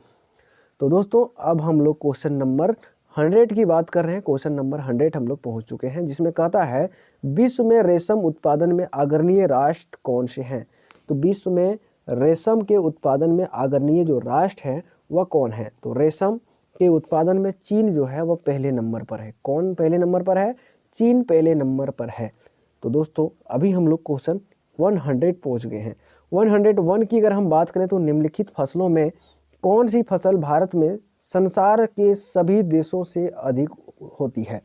तो दोस्तों अब हम लोग क्वेश्चन नंबर 100 की बात कर रहे हैं। क्वेश्चन नंबर 100 हम लोग पहुंच चुके हैं, जिसमें कहता है विश्व में रेशम उत्पादन में अग्रणीय राष्ट्र कौन से हैं। तो विश्व में रेशम के उत्पादन में अग्रणीय जो राष्ट्र है वह कौन है। तो रेशम के उत्पादन में चीन जो है वह पहले नंबर पर है। कौन पहले नंबर पर है? चीन पहले नंबर पर है। तो दोस्तों अभी हम लोग क्वेश्चन 100 पहुंच गए हैं। 101 की अगर हम बात करें तो निम्नलिखित फसलों में कौन सी फसल भारत में संसार के सभी देशों से अधिक होती है।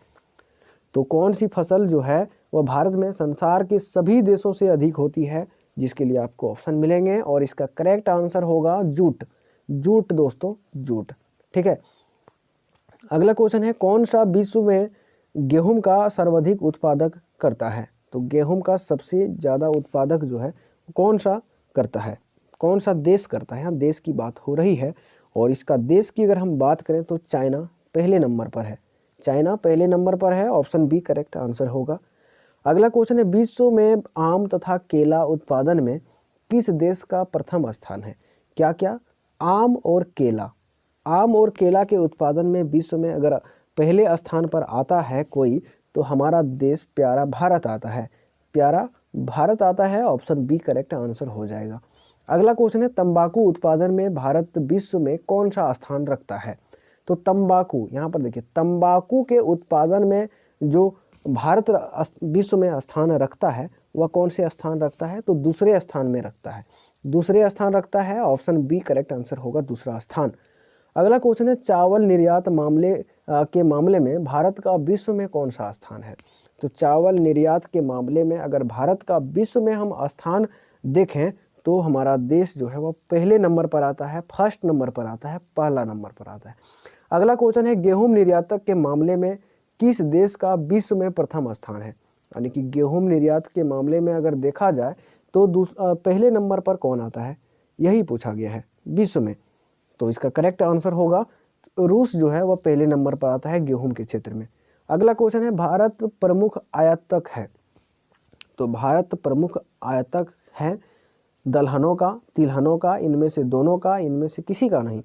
तो कौन सी फसल जो है वह भारत में संसार के सभी देशों से अधिक होती है, जिसके लिए आपको ऑप्शन मिलेंगे और इसका करेक्ट आंसर होगा जूट। जूट दोस्तों, जूट। ठीक है, अगला क्वेश्चन है कौन सा विश्व में गेहूं का सर्वाधिक उत्पादक करता है। तो गेहूं का सबसे ज़्यादा उत्पादक जो है कौन सा करता है, कौन सा देश करता है। यहाँ देश की बात हो रही है और इसका देश की अगर हम बात करें तो चाइना पहले नंबर पर है। चाइना पहले नंबर पर है। ऑप्शन बी करेक्ट आंसर होगा। अगला क्वेश्चन है विश्व में आम तथा केला उत्पादन में किस देश का प्रथम स्थान है। क्या क्या? आम और केला। आम और केला के उत्पादन में विश्व में अगर पहले स्थान पर आता है कोई, तो हमारा देश प्यारा भारत आता है। प्यारा भारत आता है। ऑप्शन बी करेक्ट आंसर हो जाएगा। अगला क्वेश्चन है तंबाकू उत्पादन में भारत विश्व में कौन सा स्थान रखता है। तो तंबाकू, यहाँ पर देखिए तंबाकू के उत्पादन में जो भारत विश्व में स्थान रखता है वह कौन से स्थान रखता है। तो दूसरे स्थान में रखता है। दूसरे स्थान रखता है। ऑप्शन बी करेक्ट आंसर होगा, दूसरा स्थान। अगला क्वेश्चन है चावल निर्यात के मामले में भारत का विश्व में कौन सा स्थान है। तो चावल निर्यात के मामले में अगर भारत का विश्व में हम स्थान देखें तो हमारा देश जो है वो पहले नंबर पर आता है, फर्स्ट नंबर पर आता है, पहला नंबर पर आता है। अगला क्वेश्चन है गेहूं निर्यातक के मामले में किस देश का विश्व में प्रथम स्थान है। यानी कि गेहूं निर्यात के मामले में अगर देखा जाए तो पहले नंबर पर कौन आता है, यही पूछा गया है विश्व में। तो इसका करेक्ट आंसर होगा रूस जो है वह पहले नंबर पर आता है गेहूं के क्षेत्र में। अगला क्वेश्चन है भारत प्रमुख आयातक है। तो भारत प्रमुख आयातक है दलहनों का, तिलहनों का, इनमें से दोनों का, इनमें से किसी का नहीं।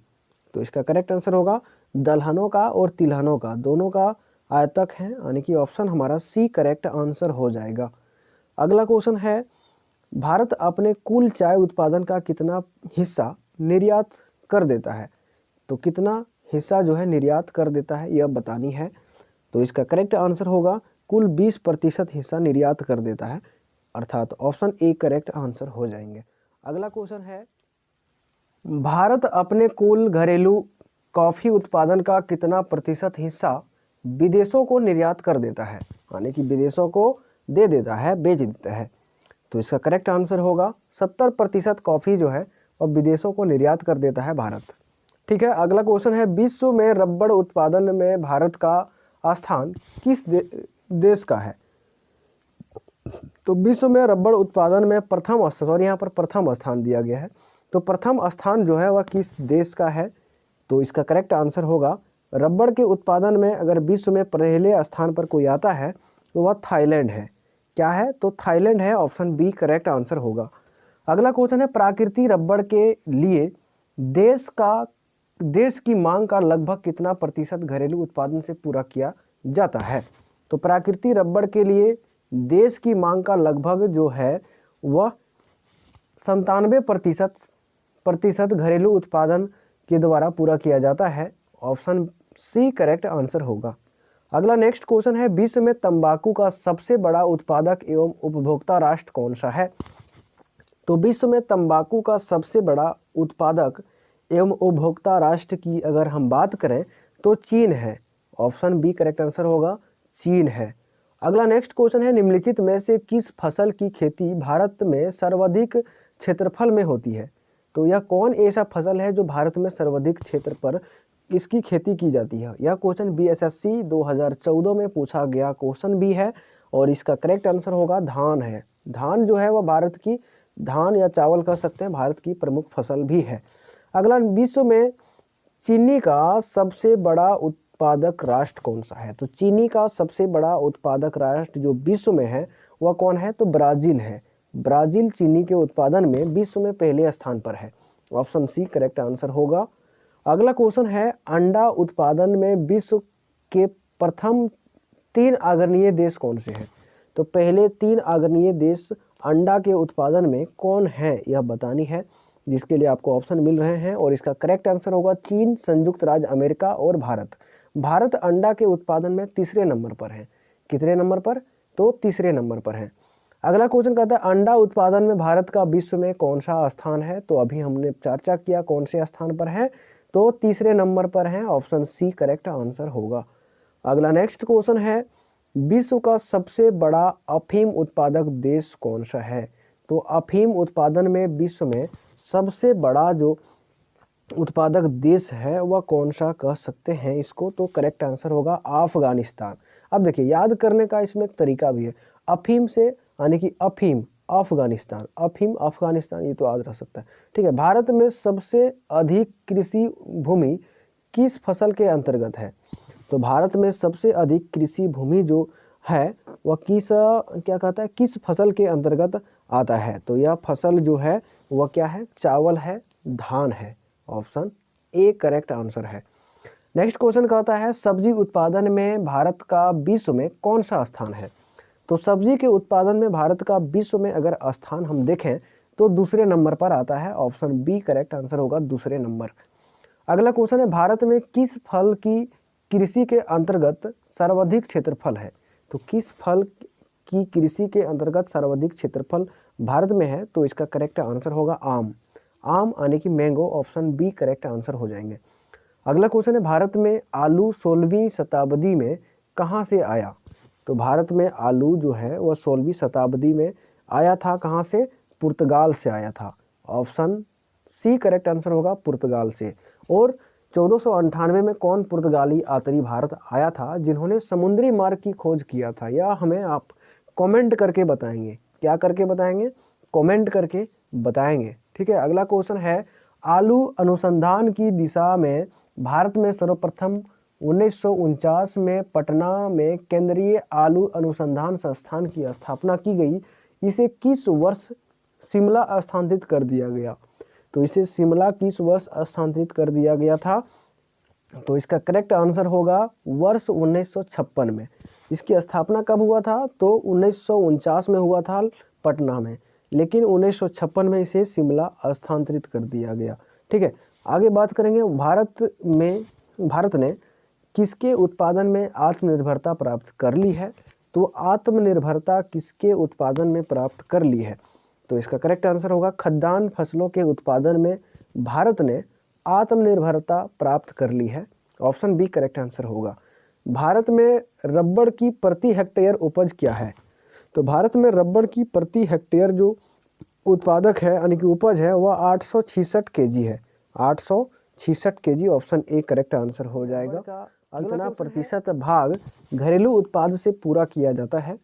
तो इसका करेक्ट आंसर होगा दलहनों का और तिलहनों का, दोनों का आयातक है। यानी कि ऑप्शन हमारा सी करेक्ट आंसर हो जाएगा। अगला क्वेश्चन है भारत अपने कुल चाय उत्पादन का कितना हिस्सा निर्यात कर देता है। तो कितना हिस्सा जो है निर्यात कर देता है यह बतानी है। तो इसका करेक्ट आंसर होगा कुल 20% हिस्सा निर्यात कर देता है, अर्थात ऑप्शन ए करेक्ट आंसर हो जाएंगे। अगला क्वेश्चन है भारत अपने कुल घरेलू कॉफ़ी उत्पादन का कितना प्रतिशत हिस्सा विदेशों को निर्यात कर देता है। यानी कि विदेशों को दे देता है, बेच देता है। तो इसका करेक्ट आंसर होगा 70% कॉफ़ी जो है वह विदेशों को निर्यात कर देता है भारत। ठीक है, अगला क्वेश्चन है विश्व में रबड़ उत्पादन में भारत का स्थान किस देश का है। तो विश्व में रबड़ उत्पादन में यहाँ पर प्रथम स्थान दिया गया है। तो प्रथम स्थान जो है वह किस देश का है। तो इसका करेक्ट आंसर होगा रबड़ के उत्पादन में अगर विश्व में पहले स्थान पर कोई आता है तो वह थाईलैंड है। क्या है? तो थाईलैंड है। ऑप्शन बी करेक्ट आंसर होगा। अगला क्वेश्चन है प्राकृतिक रबड़ के लिए देश की मांग का लगभग कितना प्रतिशत घरेलू उत्पादन से पूरा किया जाता है। तो प्राकृतिक रबड़ के लिए देश की मांग का लगभग जो है वह 97% घरेलू उत्पादन के द्वारा पूरा किया जाता है। ऑप्शन सी करेक्ट आंसर होगा। अगला नेक्स्ट क्वेश्चन है विश्व में तंबाकू का सबसे बड़ा उत्पादक एवं उपभोक्ता राष्ट्र कौन सा है। तो विश्व में तंबाकू का सबसे बड़ा उत्पादक एवं उपभोक्ता राष्ट्र की अगर हम बात करें तो चीन है। ऑप्शन बी करेक्ट आंसर होगा, चीन है। अगला नेक्स्ट क्वेश्चन है निम्नलिखित में से किस फसल की खेती भारत में सर्वाधिक क्षेत्रफल में होती है। तो यह कौन ऐसा फसल है जो भारत में सर्वाधिक क्षेत्र पर इसकी खेती की जाती है। यह क्वेश्चन बीएसएससी 2014 में पूछा गया क्वेश्चन भी है और इसका करेक्ट आंसर होगा धान है। धान जो है वह भारत की, धान या चावल कह सकते हैं, भारत की प्रमुख फसल भी है। अगला विश्व में चीनी का सबसे बड़ा उत्पादक राष्ट्र कौन सा है? तो चीनी का सबसे बड़ा उत्पादक राष्ट्र जो विश्व में है वह कौन है? तो ब्राजील है। ब्राजील चीनी के उत्पादन में विश्व में पहले स्थान पर है। ऑप्शन सी करेक्ट आंसर होगा। अगला क्वेश्चन है, अंडा उत्पादन में विश्व के प्रथम 3 अग्रणीय देश कौन से हैं? तो पहले 3 अग्रणीय देश अंडा के उत्पादन में कौन है यह बतानी है, जिसके लिए आपको ऑप्शन मिल रहे हैं और इसका करेक्ट आंसर होगा चीन, संयुक्त राज्य अमेरिका और भारत। भारत अंडा के उत्पादन में तीसरे नंबर पर है। कितने नंबर पर? तो तीसरे नंबर पर है। अगला क्वेश्चन कहता है, अंडा उत्पादन में भारत का विश्व में कौन सा स्थान है? तो अभी हमने चर्चा किया कौन से स्थान पर है, तो तीसरे नंबर पर है। ऑप्शन सी करेक्ट आंसर होगा। अगला नेक्स्ट क्वेश्चन है, विश्व का सबसे बड़ा अफीम उत्पादक देश कौन सा है? तो अफीम उत्पादन में विश्व में सबसे बड़ा जो उत्पादक देश है वह कौन सा कह सकते हैं इसको? तो करेक्ट आंसर होगा अफगानिस्तान। अब देखिए, याद करने का इसमें एक तरीका भी है। अफीम से यानी कि अफीम अफगानिस्तान, अफीम अफगानिस्तान, ये तो याद रह सकता है। ठीक है, भारत में सबसे अधिक कृषि भूमि किस फसल के अंतर्गत है? तो भारत में सबसे अधिक कृषि भूमि जो है वह क्या कहता है, किस फसल के अंतर्गत आता है? तो यह फसल जो है वह क्या है? चावल है, धान है। ऑप्शन ए करेक्ट आंसर है। नेक्स्ट क्वेश्चन कहता है, सब्जी उत्पादन में भारत का विश्व में कौन सा स्थान है? तो सब्जी के उत्पादन में भारत का विश्व में अगर स्थान हम देखें तो दूसरे नंबर पर आता है। ऑप्शन बी करेक्ट आंसर होगा, दूसरे नंबर। अगला क्वेश्चन है, भारत में किस फल की कृषि के अंतर्गत सर्वाधिक क्षेत्रफल है? तो किस फल की कृषि के अंतर्गत सर्वाधिक क्षेत्रफल भारत में है? तो इसका करेक्ट आंसर होगा आम। आम यानी कि mango. Option B correct answer हो जाएंगे। अगला क्वेश्चन है, भारत में आलू 16वीं शताब्दी में कहाँ से आया? तो भारत में आलू जो है वह 16वीं शताब्दी में आया था। कहाँ से? पुर्तगाल से आया था। ऑप्शन सी करेक्ट आंसर होगा, पुर्तगाल से। और 1498 में कौन पुर्तगाली यात्री भारत आया था जिन्होंने समुद्री मार्ग की खोज किया था? यह हमें आप कमेंट करके बताएंगे। क्या करके बताएंगे? कमेंट करके बताएंगे। ठीक है, अगला क्वेश्चन है, आलू अनुसंधान की दिशा में भारत में सर्वप्रथम 1949 में पटना में केंद्रीय आलू अनुसंधान संस्थान की स्थापना की गई। इसे किस वर्ष शिमला स्थानांतरित कर दिया गया? तो इसे शिमला किस वर्ष स्थानांतरित कर दिया गया था? तो इसका करेक्ट आंसर होगा वर्ष 1956 में। इसकी स्थापना कब हुआ था? तो 1949 में हुआ था पटना में, लेकिन 1956 में इसे शिमला स्थानांतरित कर दिया गया। ठीक है, आगे बात करेंगे, भारत ने किसके उत्पादन में आत्मनिर्भरता प्राप्त कर ली है? तो आत्मनिर्भरता किसके उत्पादन में प्राप्त कर ली है? तो इसका करेक्ट आंसर होगा खाद्यान्न फसलों के उत्पादन में भारत ने आत्मनिर्भरता प्राप्त कर ली है। ऑप्शन बी करेक्ट आंसर होगा। भारत में रबड़ की प्रति हेक्टेयर उपज क्या है? तो भारत में रबड़ की प्रति हेक्टेयर जो उत्पादक है यानी कि उपज है वह 866 केजी है। 866 KG. Option A correct answer हो जाएगा। कितना प्रतिशत भाग घरेलू उत्पाद से पूरा किया जाता है?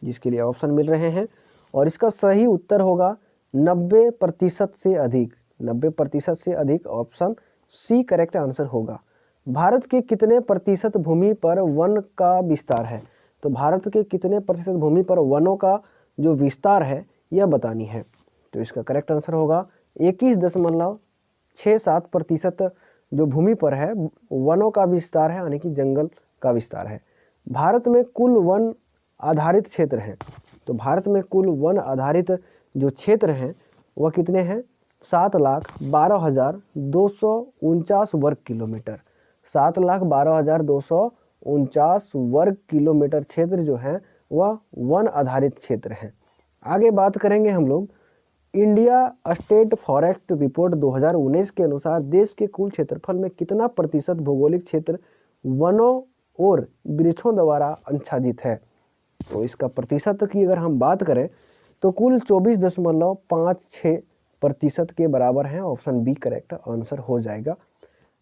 जिसके लिए ऑप्शन मिल रहे हैं और इसका सही उत्तर होगा 90% से अधिक। 90% से अधिक। ऑप्शन सी करेक्ट आंसर होगा। भारत के कितने प्रतिशत भूमि पर वन का विस्तार है? तो भारत के कितने प्रतिशत भूमि पर वनों का जो विस्तार है यह बतानी है। तो इसका करेक्ट आंसर होगा 21.67% जो भूमि पर है वनों का विस्तार है यानी कि जंगल का विस्तार है। भारत में कुल वन आधारित क्षेत्र हैं। तो भारत में कुल वन आधारित जो क्षेत्र हैं वह कितने हैं? 7,12,249 वर्ग किलोमीटर। 7,12,249 वर्ग किलोमीटर क्षेत्र जो है वह वन आधारित क्षेत्र है। आगे बात करेंगे हम लोग, इंडिया स्टेट फॉरेस्ट रिपोर्ट 2019 के अनुसार देश के कुल क्षेत्रफल में कितना प्रतिशत भौगोलिक क्षेत्र वनों और वृक्षों द्वारा आच्छादित है? तो इसका प्रतिशत की अगर हम बात करें तो कुल 24.56% के बराबर है। ऑप्शन बी करेक्ट आंसर हो जाएगा।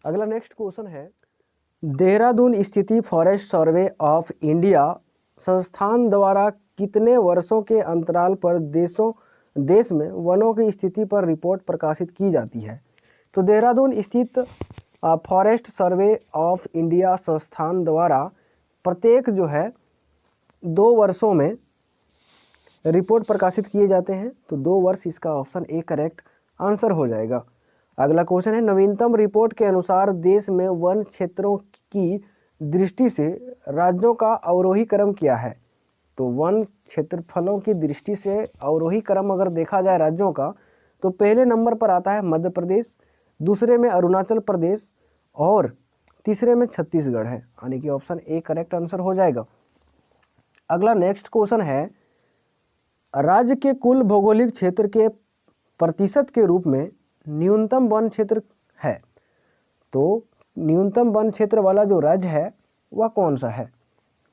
अगला नेक्स्ट क्वेश्चन है, देहरादून स्थित फॉरेस्ट सर्वे ऑफ इंडिया संस्थान द्वारा कितने वर्षों के अंतराल पर देश में वनों की स्थिति पर रिपोर्ट प्रकाशित की जाती है? तो देहरादून स्थित फॉरेस्ट सर्वे ऑफ इंडिया संस्थान द्वारा प्रत्येक जो है 2 वर्षों में रिपोर्ट प्रकाशित किए जाते हैं। तो 2 वर्ष इसका ऑप्शन ए करेक्ट आंसर हो जाएगा। अगला क्वेश्चन है, नवीनतम रिपोर्ट के अनुसार देश में वन क्षेत्रों की दृष्टि से राज्यों का अवरोही क्रम क्या है? तो वन क्षेत्रफलों की दृष्टि से अवरोही क्रम अगर देखा जाए राज्यों का, तो पहले नंबर पर आता है मध्य प्रदेश, दूसरे में अरुणाचल प्रदेश और तीसरे में छत्तीसगढ़ है, यानी कि ऑप्शन ए करेक्ट आंसर हो जाएगा। अगला नेक्स्ट क्वेश्चन है, राज्य के कुल भौगोलिक क्षेत्र के प्रतिशत के रूप में न्यूनतम वन क्षेत्र है। तो न्यूनतम वन क्षेत्र वाला जो राज्य है वह कौन सा है?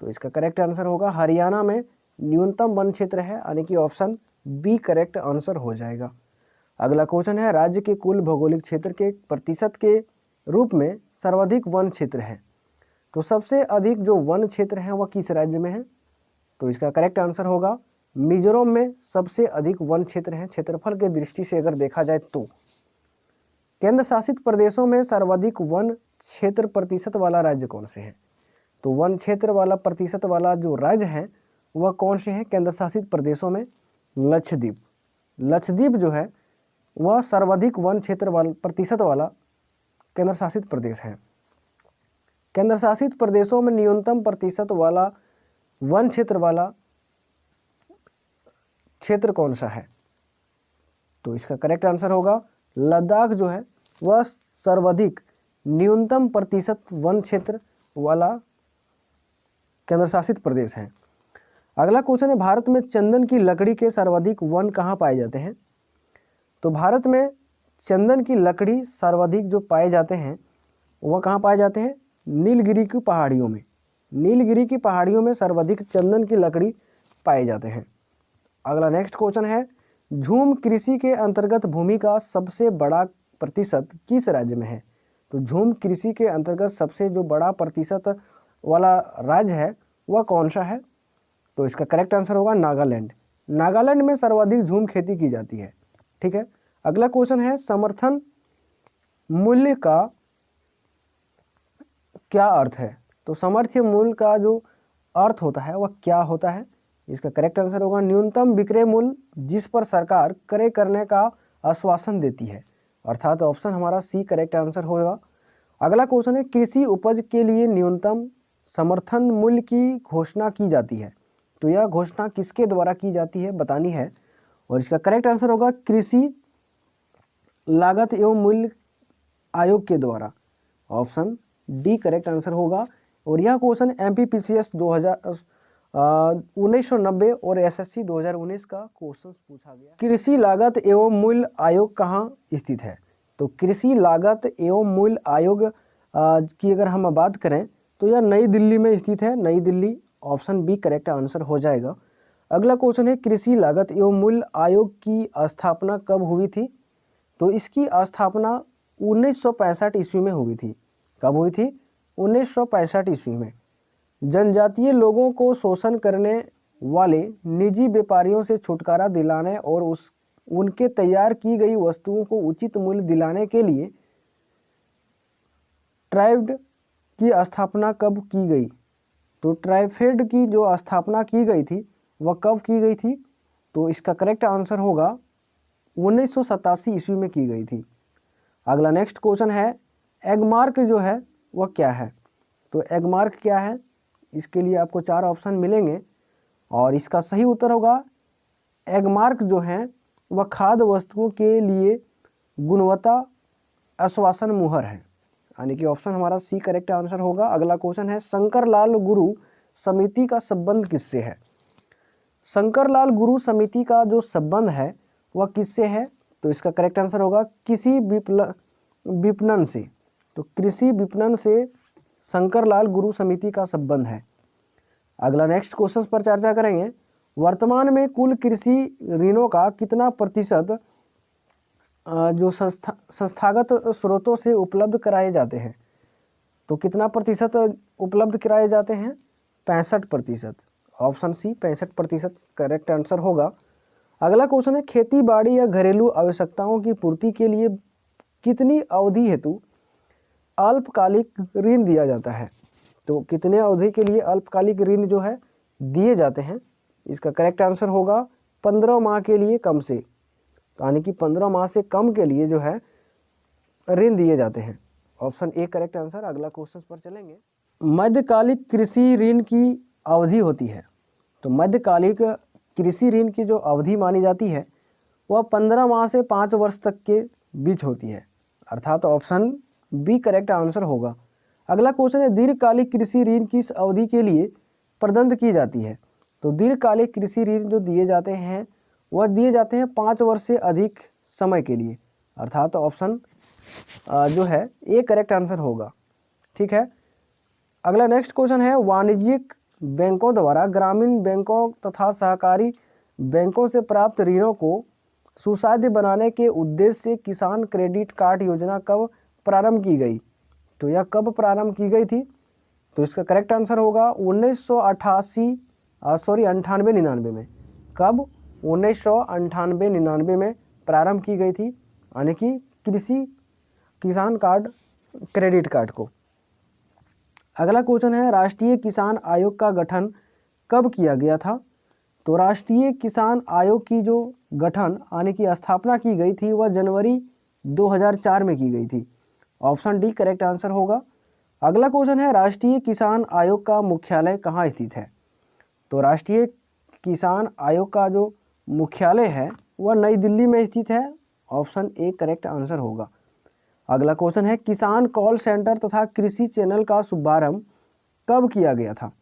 तो इसका करेक्ट आंसर होगा हरियाणा में न्यूनतम वन क्षेत्र है, यानी कि ऑप्शन बी करेक्ट आंसर हो जाएगा। अगला क्वेश्चन है, राज्य के कुल भौगोलिक क्षेत्र के प्रतिशत के रूप में सर्वाधिक वन क्षेत्र है। तो सबसे अधिक जो वन क्षेत्र है वह किस राज्य में है? तो इसका करेक्ट आंसर होगा मिजोरम में सबसे अधिक वन क्षेत्र है क्षेत्रफल के दृष्टि से अगर देखा जाए तो। केंद्र शासित प्रदेशों में सर्वाधिक वन क्षेत्र प्रतिशत वाला राज्य कौन से है? तो वन क्षेत्र वाला प्रतिशत वाला जो राज्य है वह कौन से है केंद्र शासित प्रदेशों में? लक्षद्वीप। लक्षद्वीप जो है वह सर्वाधिक वन क्षेत्र वाला प्रतिशत वाला केंद्र शासित प्रदेश है। केंद्र शासित प्रदेशों में न्यूनतम प्रतिशत वाला वन क्षेत्र वाला क्षेत्र कौन सा है? तो इसका करेक्ट आंसर होगा लद्दाख जो है वह सर्वाधिक न्यूनतम प्रतिशत वन क्षेत्र वाला केंद्र शासित प्रदेश है। अगला क्वेश्चन है, भारत में चंदन की लकड़ी के सर्वाधिक वन कहाँ पाए जाते हैं? तो भारत में चंदन की लकड़ी सर्वाधिक जो पाए जाते हैं वह कहाँ पाए जाते हैं? नीलगिरी की पहाड़ियों में। नीलगिरी की पहाड़ियों में सर्वाधिक चंदन की लकड़ी पाए जाते हैं। अगला नेक्स्ट क्वेश्चन है, झूम कृषि के अंतर्गत भूमि का सबसे बड़ा प्रतिशत किस राज्य में है? तो झूम कृषि के अंतर्गत सबसे जो बड़ा प्रतिशत वाला राज्य है वह कौन सा है? तो इसका करेक्ट आंसर होगा नागालैंड। नागालैंड में सर्वाधिक झूम खेती की जाती है। ठीक है। अगला क्वेश्चन है, समर्थन मूल्य का क्या अर्थ है? तो समर्थन मूल्य का जो अर्थ होता है वह क्या होता है? इसका करेक्ट आंसर होगा न्यूनतम विक्रय मूल्य जिस पर सरकार क्रय करने का आश्वासन देती है, अर्थात ऑप्शन हमारा सी करेक्ट आंसर होगा। अगला क्वेश्चन है, कृषि उपज के लिए न्यूनतम समर्थन मूल्य की घोषणा की जाती है। तो यह घोषणा किसके द्वारा की जाती है बतानी है, और इसका करेक्ट आंसर होगा कृषि लागत एवं मूल्य आयोग के द्वारा, ऑप्शन डी करेक्ट आंसर होगा। और यह क्वेश्चन एमपीपीसीएस 1990 और एसएससी 2019 का क्वेश्चन पूछा गया। कृषि लागत एवं मूल्य आयोग कहाँ स्थित है? तो कृषि लागत एवं मूल्य आयोग की अगर हम बात करें तो यह नई दिल्ली में स्थित है, नई Delhi, option B correct answer हो जाएगा। अगला क्वेश्चन है, कृषि लागत एवं मूल्य आयोग की स्थापना कब हुई थी? तो इसकी स्थापना 1965 ईस्वी में हुई थी। कब हुई थी? 1965 ईस्वी में। जनजातीय लोगों को शोषण करने वाले निजी व्यापारियों से छुटकारा दिलाने और उनके तैयार की गई वस्तुओं को उचित मूल्य दिलाने के लिए ट्राइब्ड की स्थापना कब की गई? तो ट्राइफेड की जो स्थापना की गई थी वह कब की गई थी? तो इसका करेक्ट आंसर होगा 1987 ईस्वी में की गई थी। अगला नेक्स्ट क्वेश्चन है, एगमार्क जो है वह क्या है? तो एगमार्क क्या है? इसके लिए आपको 4 ऑप्शन मिलेंगे और इसका सही उत्तर होगा एगमार्क जो है वह खाद्य वस्तुओं के लिए गुणवत्ता आश्वासन मुहर है, यानी कि ऑप्शन हमारा सी करेक्ट आंसर होगा। अगला क्वेश्चन है, शंकरलाल गुरु समिति का संबंध किससे है? शंकरलाल गुरु समिति का जो संबंध है वह किससे है? तो इसका करेक्ट आंसर होगा कृषि विपणन से। तो कृषि विपणन से शंकरलाल गुरु समिति का संबंध है। अगला नेक्स्ट क्वेश्चन पर चर्चा करेंगे, वर्तमान में कुल कृषि ऋणों का कितना प्रतिशत जो संस्थागत स्रोतों से उपलब्ध कराए जाते हैं? तो कितना प्रतिशत उपलब्ध कराए जाते हैं? 65%, ऑप्शन सी 65% करेक्ट आंसर होगा। अगला क्वेश्चन है, खेती बाड़ी या घरेलू आवश्यकताओं की पूर्ति के लिए कितनी अवधि हेतु अल्पकालिक ऋण दिया जाता है। तो कितने अवधि के लिए अल्पकालिक ऋण जो है दिए जाते हैं? इसका करेक्ट आंसर होगा 15 माह के लिए कम से, यानी कि 15 माह से कम के लिए जो है ऋण दिए जाते हैं। Option A correct answer. अगला क्वेश्चन पर चलेंगे। मध्यकालिक कृषि ऋण की अवधि होती है। तो मध्यकालिक कृषि ऋण की जो अवधि मानी जाती है वह 15 माह से 5 वर्ष तक के बीच होती है, अर्थात ऑप्शन बी करेक्ट आंसर होगा। अगला क्वेश्चन है, दीर्घकालिक कृषि ऋण किस अवधि के लिए प्रदत्त की जाती है? तो दीर्घकालिक कृषि ऋण जो दिए जाते हैं वह दिए जाते हैं 5 वर्ष से अधिक समय के लिए, अर्थात ऑप्शन जो है ए करेक्ट आंसर होगा। ठीक है। अगला नेक्स्ट क्वेश्चन है, वाणिज्यिक बैंकों द्वारा ग्रामीण बैंकों तथा सहकारी बैंकों से प्राप्त ऋणों को सुसाध्य बनाने के उद्देश्य से किसान क्रेडिट कार्ड योजना कब प्रारंभ की गई? तो यह कब प्रारंभ की गई थी? तो इसका करेक्ट आंसर होगा 1998-99 में। कब? 1998-99 में प्रारंभ की गई थी, यानी कि किसान कार्ड क्रेडिट कार्ड को। अगला क्वेश्चन है, राष्ट्रीय किसान आयोग का गठन कब किया गया था? तो राष्ट्रीय किसान आयोग की जो गठन यानी कि स्थापना की गई थी वह जनवरी 2004 में की गई थी। ऑप्शन डी करेक्ट आंसर होगा। अगला क्वेश्चन है, राष्ट्रीय किसान आयोग का मुख्यालय कहाँ स्थित है? तो राष्ट्रीय किसान आयोग का जो मुख्यालय है वह नई दिल्ली में स्थित है। ऑप्शन ए करेक्ट आंसर होगा। अगला क्वेश्चन है, किसान कॉल सेंटर तथा कृषि चैनल का शुभारंभ कब किया गया था?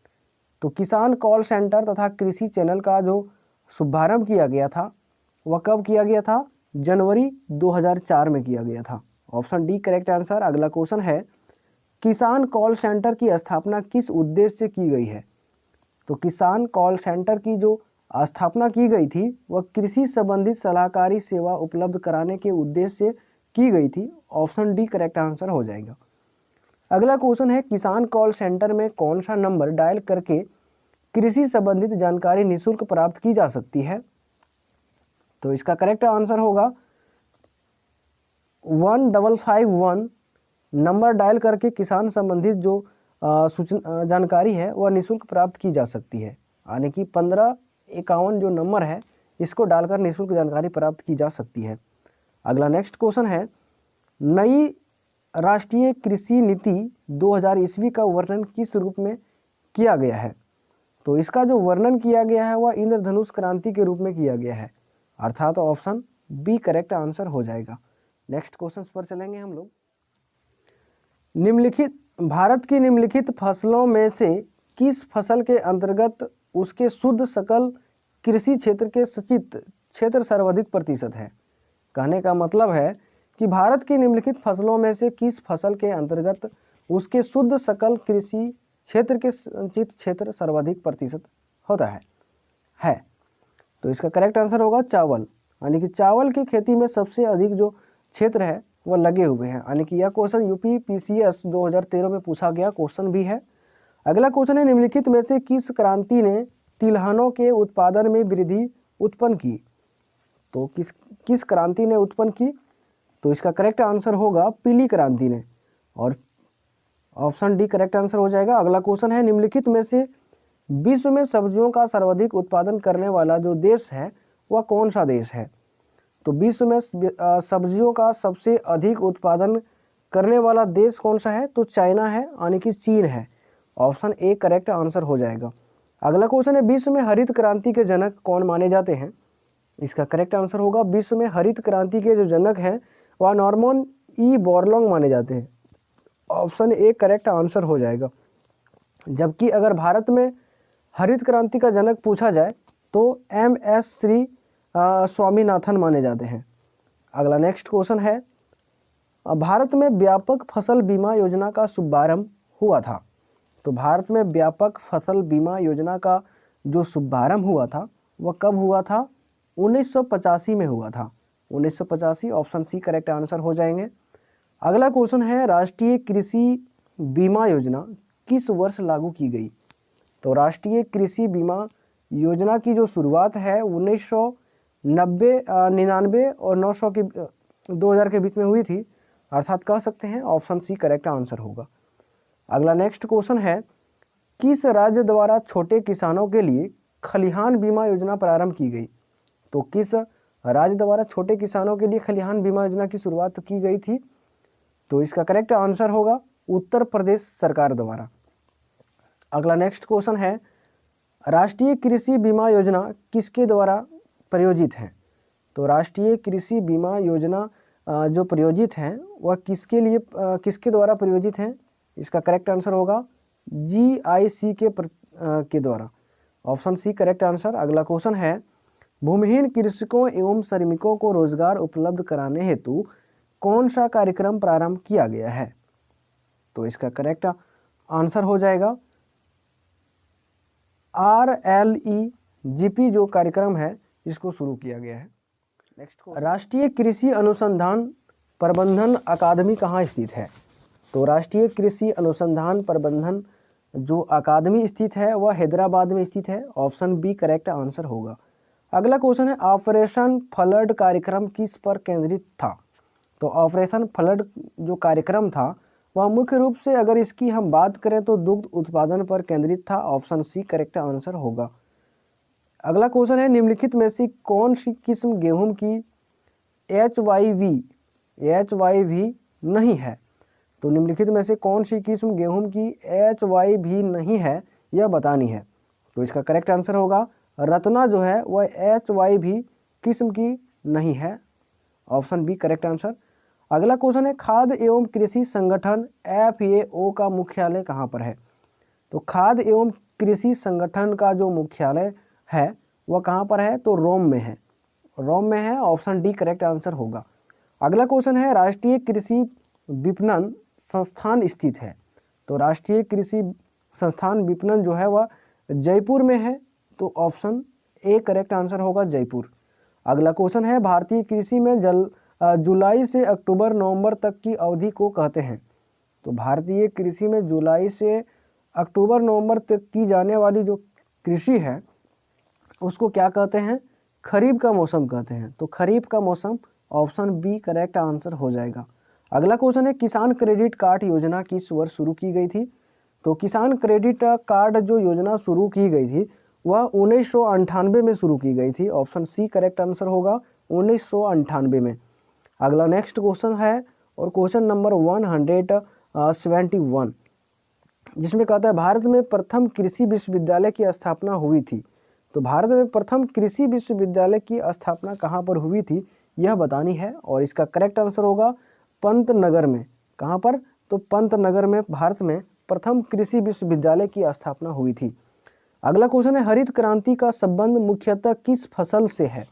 तो किसान कॉल सेंटर तथा कृषि चैनल का जो शुभारंभ किया गया था वह कब किया गया था? जनवरी 2004 में किया गया था। Option D correct answer. अगला क्वेश्चन है, किसान कॉल सेंटर की स्थापना किस उद्देश्य से की गई है? तो किसान कॉल सेंटर की जो स्थापना की गई थी वह कृषि संबंधित सलाहकारी सेवा उपलब्ध कराने के उद्देश्य से की गई थी। ऑप्शन डी करेक्ट आंसर हो जाएगा। अगला क्वेश्चन है, किसान कॉल सेंटर में कौन सा नंबर डायल करके कृषि संबंधित जानकारी निःशुल्क प्राप्त की जा सकती है? तो इसका करेक्ट आंसर होगा 1551 नंबर डायल करके किसान संबंधित जो सूचना जानकारी है वह निःशुल्क प्राप्त की जा सकती है, यानी कि 1551 जो नंबर है इसको डालकर निःशुल्क जानकारी प्राप्त की जा सकती है। अगला नेक्स्ट क्वेश्चन है, नई राष्ट्रीय कृषि नीति 2000 ईस्वी का वर्णन किस रूप में किया गया है? तो इसका जो वर्णन किया गया है वह इंद्रधनुष क्रांति के रूप में किया गया है, अर्थात ऑप्शन बी करेक्ट आंसर हो जाएगा। नेक्स्ट क्वेश्चन पर चलेंगे हम लोग। भारत की निम्नलिखित फसलों में से किस फसल के अंतर्गत उसके शुद्ध सकल कृषि क्षेत्र के सचित क्षेत्र सर्वाधिक प्रतिशत है? कहने का मतलब है कि भारत की निम्नलिखित फसलों में से किस फसल के अंतर्गत उसके शुद्ध सकल कृषि क्षेत्र के संचित क्षेत्र सर्वाधिक प्रतिशत होता है। तो इसका करेक्ट आंसर होगा चावल, यानी कि चावल की खेती में सबसे अधिक जो क्षेत्र है वह लगे हुए हैं, यानी कि यह क्वेश्चन यूपी पीसीएस 2013 में पूछा गया क्वेश्चन भी है। अगला क्वेश्चन है, निम्नलिखित में से किस क्रांति ने तिलहनों के उत्पादन में वृद्धि उत्पन्न की? तो किस क्रांति ने उत्पन्न की? तो इसका करेक्ट आंसर होगा पीली क्रांति ने, और ऑप्शन डी करेक्ट आंसर हो जाएगा। अगला क्वेश्चन है, निम्नलिखित में से विश्व में सब्जियों का सर्वाधिक उत्पादन करने वाला जो देश है वह कौन सा देश है? तो विश्व में सब्जियों का सबसे अधिक उत्पादन करने वाला देश कौन सा है? तो चाइना है, यानी कि चीन है। ऑप्शन ए करेक्ट आंसर हो जाएगा। अगला क्वेश्चन है, विश्व में हरित क्रांति के जनक कौन माने जाते हैं? इसका करेक्ट आंसर होगा, विश्व में हरित क्रांति के जो जनक हैं वह नॉर्मन ई बोरलॉग माने जाते हैं। ऑप्शन ए करेक्ट आंसर हो जाएगा। जबकि अगर भारत में हरित क्रांति का जनक पूछा जाए तो MS श्री स्वामीनाथन माने जाते हैं। अगला नेक्स्ट क्वेश्चन है, भारत में व्यापक फसल बीमा योजना का शुभारंभ हुआ था। तो भारत में व्यापक फसल बीमा योजना का जो शुभारंभ हुआ था वह कब हुआ था? 1985 में हुआ था। 1985 ऑप्शन सी करेक्ट आंसर हो जाएंगे। अगला क्वेश्चन है, राष्ट्रीय कृषि बीमा योजना किस वर्ष लागू की गई? तो राष्ट्रीय कृषि बीमा योजना की जो शुरुआत है 1999 और 2000 के बीच में हुई थी, अर्थात कह सकते हैं ऑप्शन सी करेक्ट आंसर होगा। अगला नेक्स्ट क्वेश्चन है, किस राज्य द्वारा छोटे किसानों के लिए खलिहान बीमा योजना प्रारंभ की गई? तो किस राज्य द्वारा छोटे किसानों के लिए खलिहान बीमा योजना की शुरुआत की गई थी? तो इसका करेक्ट आंसर होगा उत्तर प्रदेश सरकार द्वारा। अगला नेक्स्ट क्वेश्चन है, राष्ट्रीय कृषि बीमा योजना किसके द्वारा प्रायोजित है? तो राष्ट्रीय कृषि बीमा योजना जो प्रायोजित है वह किसके द्वारा प्रायोजित है? इसका करेक्ट आंसर होगा GIC के द्वारा। Option C correct answer. अगला क्वेश्चन है, भूमिहीन कृषकों एवं श्रमिकों को रोजगार उपलब्ध कराने हेतु कौन सा कार्यक्रम प्रारंभ किया गया है? तो इसका करेक्ट आंसर हो जाएगा RLEGP जो कार्यक्रम है इसको शुरू किया गया है। नेक्स्ट, राष्ट्रीय कृषि अनुसंधान प्रबंधन अकादमी कहाँ स्थित है? तो राष्ट्रीय कृषि अनुसंधान प्रबंधन जो अकादमी स्थित है वह हैदराबाद में स्थित है। ऑप्शन बी करेक्ट आंसर होगा। अगला क्वेश्चन है, ऑपरेशन फ्लड कार्यक्रम किस पर केंद्रित था? तो ऑपरेशन फ्लड जो कार्यक्रम था वह मुख्य रूप से अगर इसकी हम बात करें तो दुग्ध उत्पादन पर केंद्रित था। ऑप्शन सी करेक्ट आंसर होगा। अगला क्वेश्चन है, निम्नलिखित में से कौन सी किस्म गेहूं की HYV नहीं है? तो निम्नलिखित में से कौन सी किस्म गेहूं की HYV नहीं है यह बतानी है। तो इसका करेक्ट आंसर होगा रत्ना जो है वह HYV किस्म की नहीं है। Option B correct answer. अगला क्वेश्चन है, खाद्य एवं कृषि संगठन FAO का मुख्यालय कहाँ पर है? तो खाद्य एवं कृषि संगठन का जो मुख्यालय है वह कहाँ पर है? तो रोम में है। रोम में है। ऑप्शन डी करेक्ट आंसर होगा। अगला क्वेश्चन है, राष्ट्रीय कृषि विपणन संस्थान स्थित है? तो राष्ट्रीय कृषि संस्थान विपणन जो है वह जयपुर में है। तो ऑप्शन ए करेक्ट आंसर होगा जयपुर। अगला क्वेश्चन है, भारतीय कृषि में जुलाई से अक्टूबर नवंबर तक की अवधि को कहते हैं? तो भारतीय कृषि में जुलाई से अक्टूबर नवंबर तक की जाने वाली जो कृषि है उसको क्या कहते हैं? खरीफ का मौसम कहते हैं। तो खरीफ का मौसम ऑप्शन बी करेक्ट आंसर हो जाएगा। अगला क्वेश्चन है, किसान क्रेडिट कार्ड योजना किस वर्ष शुरू की गई थी? तो किसान क्रेडिट कार्ड जो योजना शुरू की गई थी वह 1998 में शुरू की गई थी। ऑप्शन सी करेक्ट आंसर होगा 1998 में। अगला नेक्स्ट क्वेश्चन है और क्वेश्चन नंबर 171 जिसमें कहता है, भारत में प्रथम कृषि विश्वविद्यालय की स्थापना हुई थी? तो भारत में प्रथम कृषि विश्वविद्यालय की स्थापना कहाँ पर हुई थी यह बतानी है और इसका करेक्ट आंसर होगा पंतनगर में। कहाँ पर? तो पंतनगर में भारत में प्रथम कृषि विश्वविद्यालय की स्थापना हुई थी। अगला क्वेश्चन है, हरित क्रांति का संबंध मुख्यतः किस फसल से है?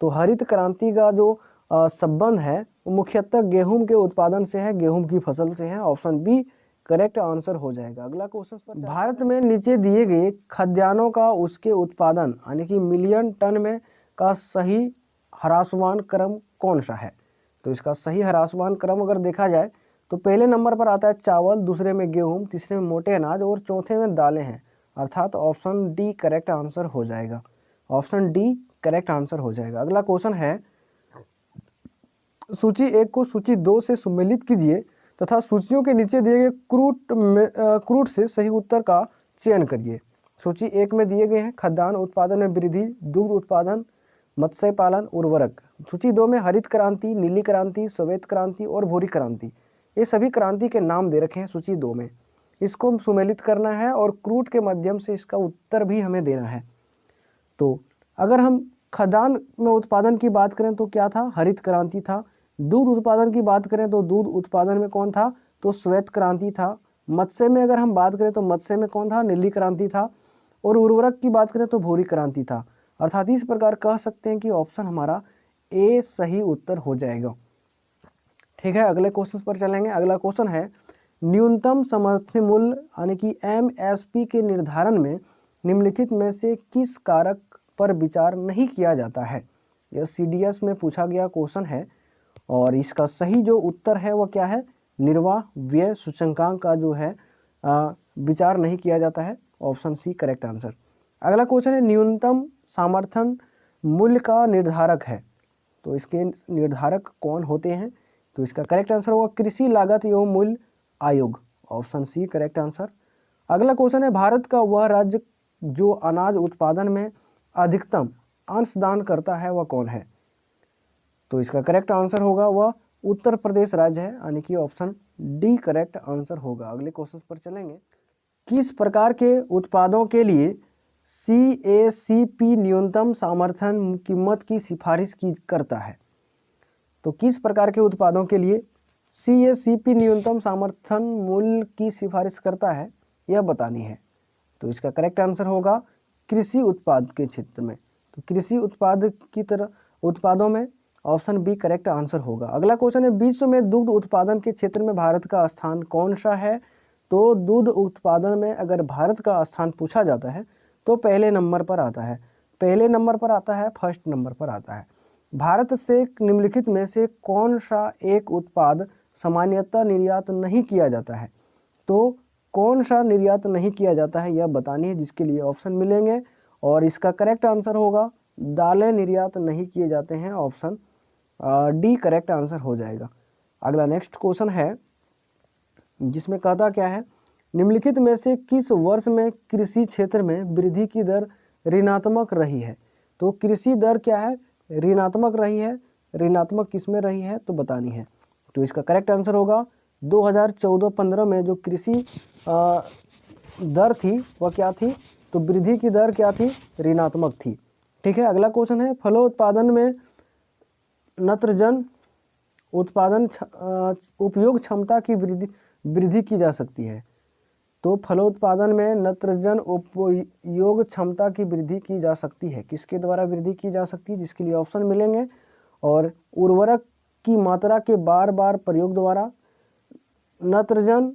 तो हरित क्रांति का जो संबंध है वो मुख्यतः गेहूं के उत्पादन से है, गेहूं की फसल से है। ऑप्शन बी करेक्ट आंसर हो जाएगा। अगला क्वेश्चन पर, भारत में नीचे दिए गए खाद्यान्नों का उसके उत्पादन यानी कि मिलियन टन में का सही ह्रासमान क्रम कौन सा है? तो इसका सही ह्रासमान क्रम अगर देखा जाए तो पहले नंबर पर आता है चावल, दूसरे में गेहूं, तीसरे में मोटे अनाज और चौथे में दालें हैं। अर्थात ऑप्शन डी करेक्ट आंसर हो जाएगा। ऑप्शन डी करेक्ट आंसर हो जाएगा। अगला क्वेश्चन है, सूची 1 को सूची 2 से सम्मिलित कीजिए तथा सूचियों के नीचे दिए गए क्रूट से सही उत्तर का चयन करिए। सूची 1 में दिए गए हैं खाद्यान्न उत्पादन में वृद्धि, दुग्ध उत्पादन, मत्स्य पालन, उर्वरक। सूची 2 में हरित क्रांति, नीली क्रांति, श्वेत क्रांति और भूरी क्रांति, ये सभी क्रांति के नाम दे रखे हैं सूची 2 में। इसको सम्मिलित करना है और क्रूट के माध्यम से इसका उत्तर भी हमें देना है। तो अगर हम खाद्यान्न में उत्पादन की बात करें तो क्या था? हरित क्रांति था। दूध उत्पादन की बात करें तो दूध उत्पादन में कौन था? तो श्वेत क्रांति था। मत्स्य में अगर हम बात करें तो मत्स्य में कौन था? नीली क्रांति था। और उर्वरक की बात करें तो भूरी क्रांति था। अर्थात इस प्रकार कह सकते हैं कि ऑप्शन हमारा ए सही उत्तर हो जाएगा। ठीक है, अगले क्वेश्चन पर चलेंगे। अगला क्वेश्चन है, न्यूनतम समर्थन मूल्य यानी कि MSP के निर्धारण में निम्नलिखित में से किस कारक पर विचार नहीं किया जाता है? यह CDS में पूछा गया क्वेश्चन है और इसका सही जो उत्तर है वह क्या है? निर्वाह व्यय सूचकांक का जो है विचार नहीं किया जाता है। Option C correct answer. अगला क्वेश्चन है, न्यूनतम समर्थन मूल्य का निर्धारक है? तो इसके निर्धारक कौन होते हैं तो इसका करेक्ट आंसर होगा कृषि लागत एवं मूल्य आयोग, ऑप्शन सी करेक्ट आंसर। अगला क्वेश्चन है भारत का वह राज्य जो अनाज उत्पादन में अधिकतम अंशदान करता है वह कौन है? तो इसका करेक्ट आंसर होगा वह उत्तर प्रदेश राज्य है, यानी कि ऑप्शन डी करेक्ट आंसर होगा। अगले क्वेश्चन पर चलेंगे। किस प्रकार के उत्पादों के लिए CACP न्यूनतम समर्थन कीमत की सिफारिश की करता है? तो किस प्रकार के उत्पादों के लिए CACP न्यूनतम समर्थन मूल्य की सिफारिश करता है, यह बतानी है। तो इसका करेक्ट आंसर होगा कृषि उत्पाद के क्षेत्र में। तो कृषि उत्पाद की तरह उत्पादों में ऑप्शन बी करेक्ट आंसर होगा। अगला क्वेश्चन है विश्व में दुग्ध उत्पादन के क्षेत्र में भारत का स्थान कौन सा है? तो दूध उत्पादन में अगर भारत का स्थान पूछा जाता है तो पहले नंबर पर आता है, फर्स्ट नंबर पर आता है। भारत से निम्नलिखित में से कौन सा एक उत्पाद सामान्यतः निर्यात नहीं किया जाता है? तो कौन सा निर्यात नहीं किया जाता है यह बतानी है, जिसके लिए ऑप्शन मिलेंगे और इसका करेक्ट आंसर होगा दालें निर्यात नहीं किए जाते हैं, ऑप्शन डी करेक्ट आंसर हो जाएगा। अगला नेक्स्ट क्वेश्चन है जिसमें कहता क्या है, निम्नलिखित में से किस वर्ष में कृषि क्षेत्र में वृद्धि की दर ऋणात्मक रही है? तो कृषि दर क्या है? ऋणात्मक रही है। ऋणात्मक किस में रही है तो बतानी है। तो इसका करेक्ट आंसर होगा 2014-15 में जो कृषि दर थी वह क्या थी? तो वृद्धि की दर क्या थी? ऋणात्मक थी। ठीक है। अगला क्वेश्चन है फलोत्पादन में नत्रजन उत्पादन उपयोग क्षमता की वृद्धि की जा सकती है। तो फलोत्पादन में नत्रजन उपयोग क्षमता की वृद्धि की जा सकती है, किसके द्वारा वृद्धि की जा सकती है? जिसके लिए ऑप्शन मिलेंगे और उर्वरक की मात्रा के बार बार प्रयोग द्वारा, नत्रजन